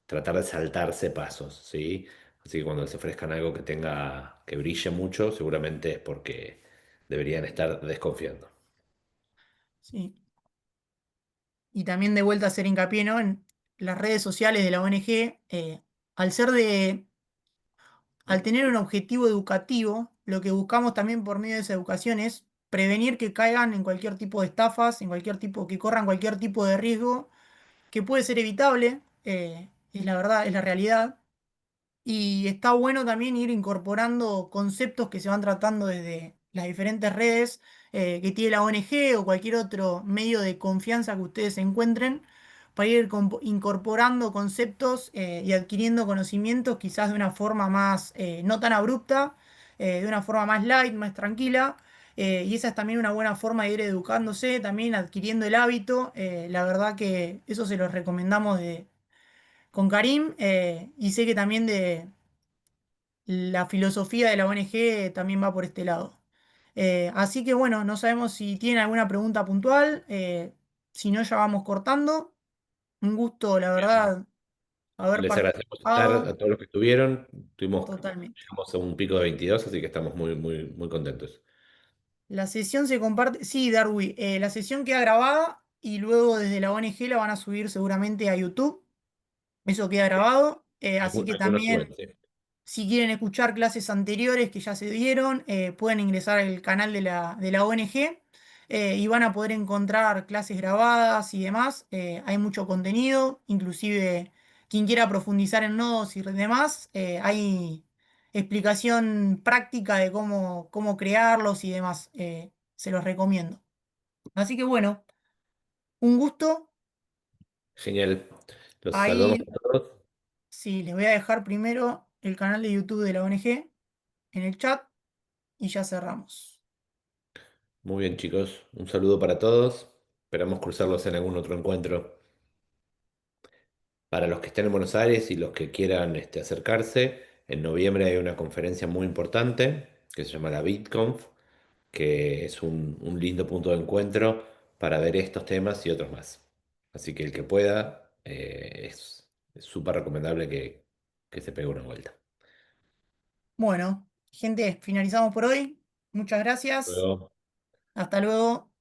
Speaker 1: tratar de saltarse pasos, ¿sí? Así que cuando les ofrezcan algo que brille mucho, seguramente es porque deberían estar desconfiando.
Speaker 2: Sí. Y también de vuelta a hacer hincapié, ¿no? En las redes sociales de la ONG, al ser al tener un objetivo educativo, lo que buscamos también por medio de esa educación es prevenir que caigan en cualquier tipo de estafas, que corran cualquier tipo de riesgo, que puede ser evitable, es la verdad, es la realidad. Y está bueno también ir incorporando conceptos que se van tratando desde las diferentes redes que tiene la ONG o cualquier otro medio de confianza que ustedes encuentren, para ir incorporando conceptos y adquiriendo conocimientos quizás de una forma más, no tan abrupta, de una forma más light, más tranquila. Y esa es también una buena forma de ir educándose, también adquiriendo el hábito. La verdad que eso se los recomendamos con Karim, y sé que también de la filosofía de la ONG también va por este lado. Así que bueno, no sabemos si tienen alguna pregunta puntual, si no ya vamos cortando. Un gusto, la verdad, haber
Speaker 1: Les agradecemos estar
Speaker 2: participado
Speaker 1: a todos los que estuvieron.
Speaker 2: totalmente.
Speaker 1: Llegamos a un pico de 22, así que estamos muy contentos.
Speaker 2: La sesión se comparte, sí, Darwi, la sesión queda grabada y luego desde la ONG la van a subir seguramente a YouTube. Eso queda grabado, así que
Speaker 1: Algunos
Speaker 2: también,
Speaker 1: suben, sí.
Speaker 2: si quieren escuchar clases anteriores que ya se dieron, pueden ingresar al canal de la ONG, y van a poder encontrar clases grabadas y demás. Hay mucho contenido, inclusive quien quiera profundizar en nodos y demás, hay explicación práctica de cómo crearlos y demás. Se los recomiendo. Así que bueno, un gusto.
Speaker 1: Genial. Los saludamos
Speaker 2: Ahí
Speaker 1: a todos.
Speaker 2: sí, les voy a dejar primero el canal de YouTube de la ONG en el chat y ya cerramos.
Speaker 1: Muy bien, chicos. Un saludo para todos. Esperamos cruzarlos en algún otro encuentro. Para los que estén en Buenos Aires y los que quieran acercarse, en noviembre hay una conferencia muy importante que se llama la BitConf, que es un lindo punto de encuentro para ver estos temas y otros más. Así que el que pueda, es súper recomendable que se pegue una vuelta.
Speaker 2: Bueno, gente, finalizamos por hoy. Muchas gracias.
Speaker 1: Luego.
Speaker 2: Hasta luego.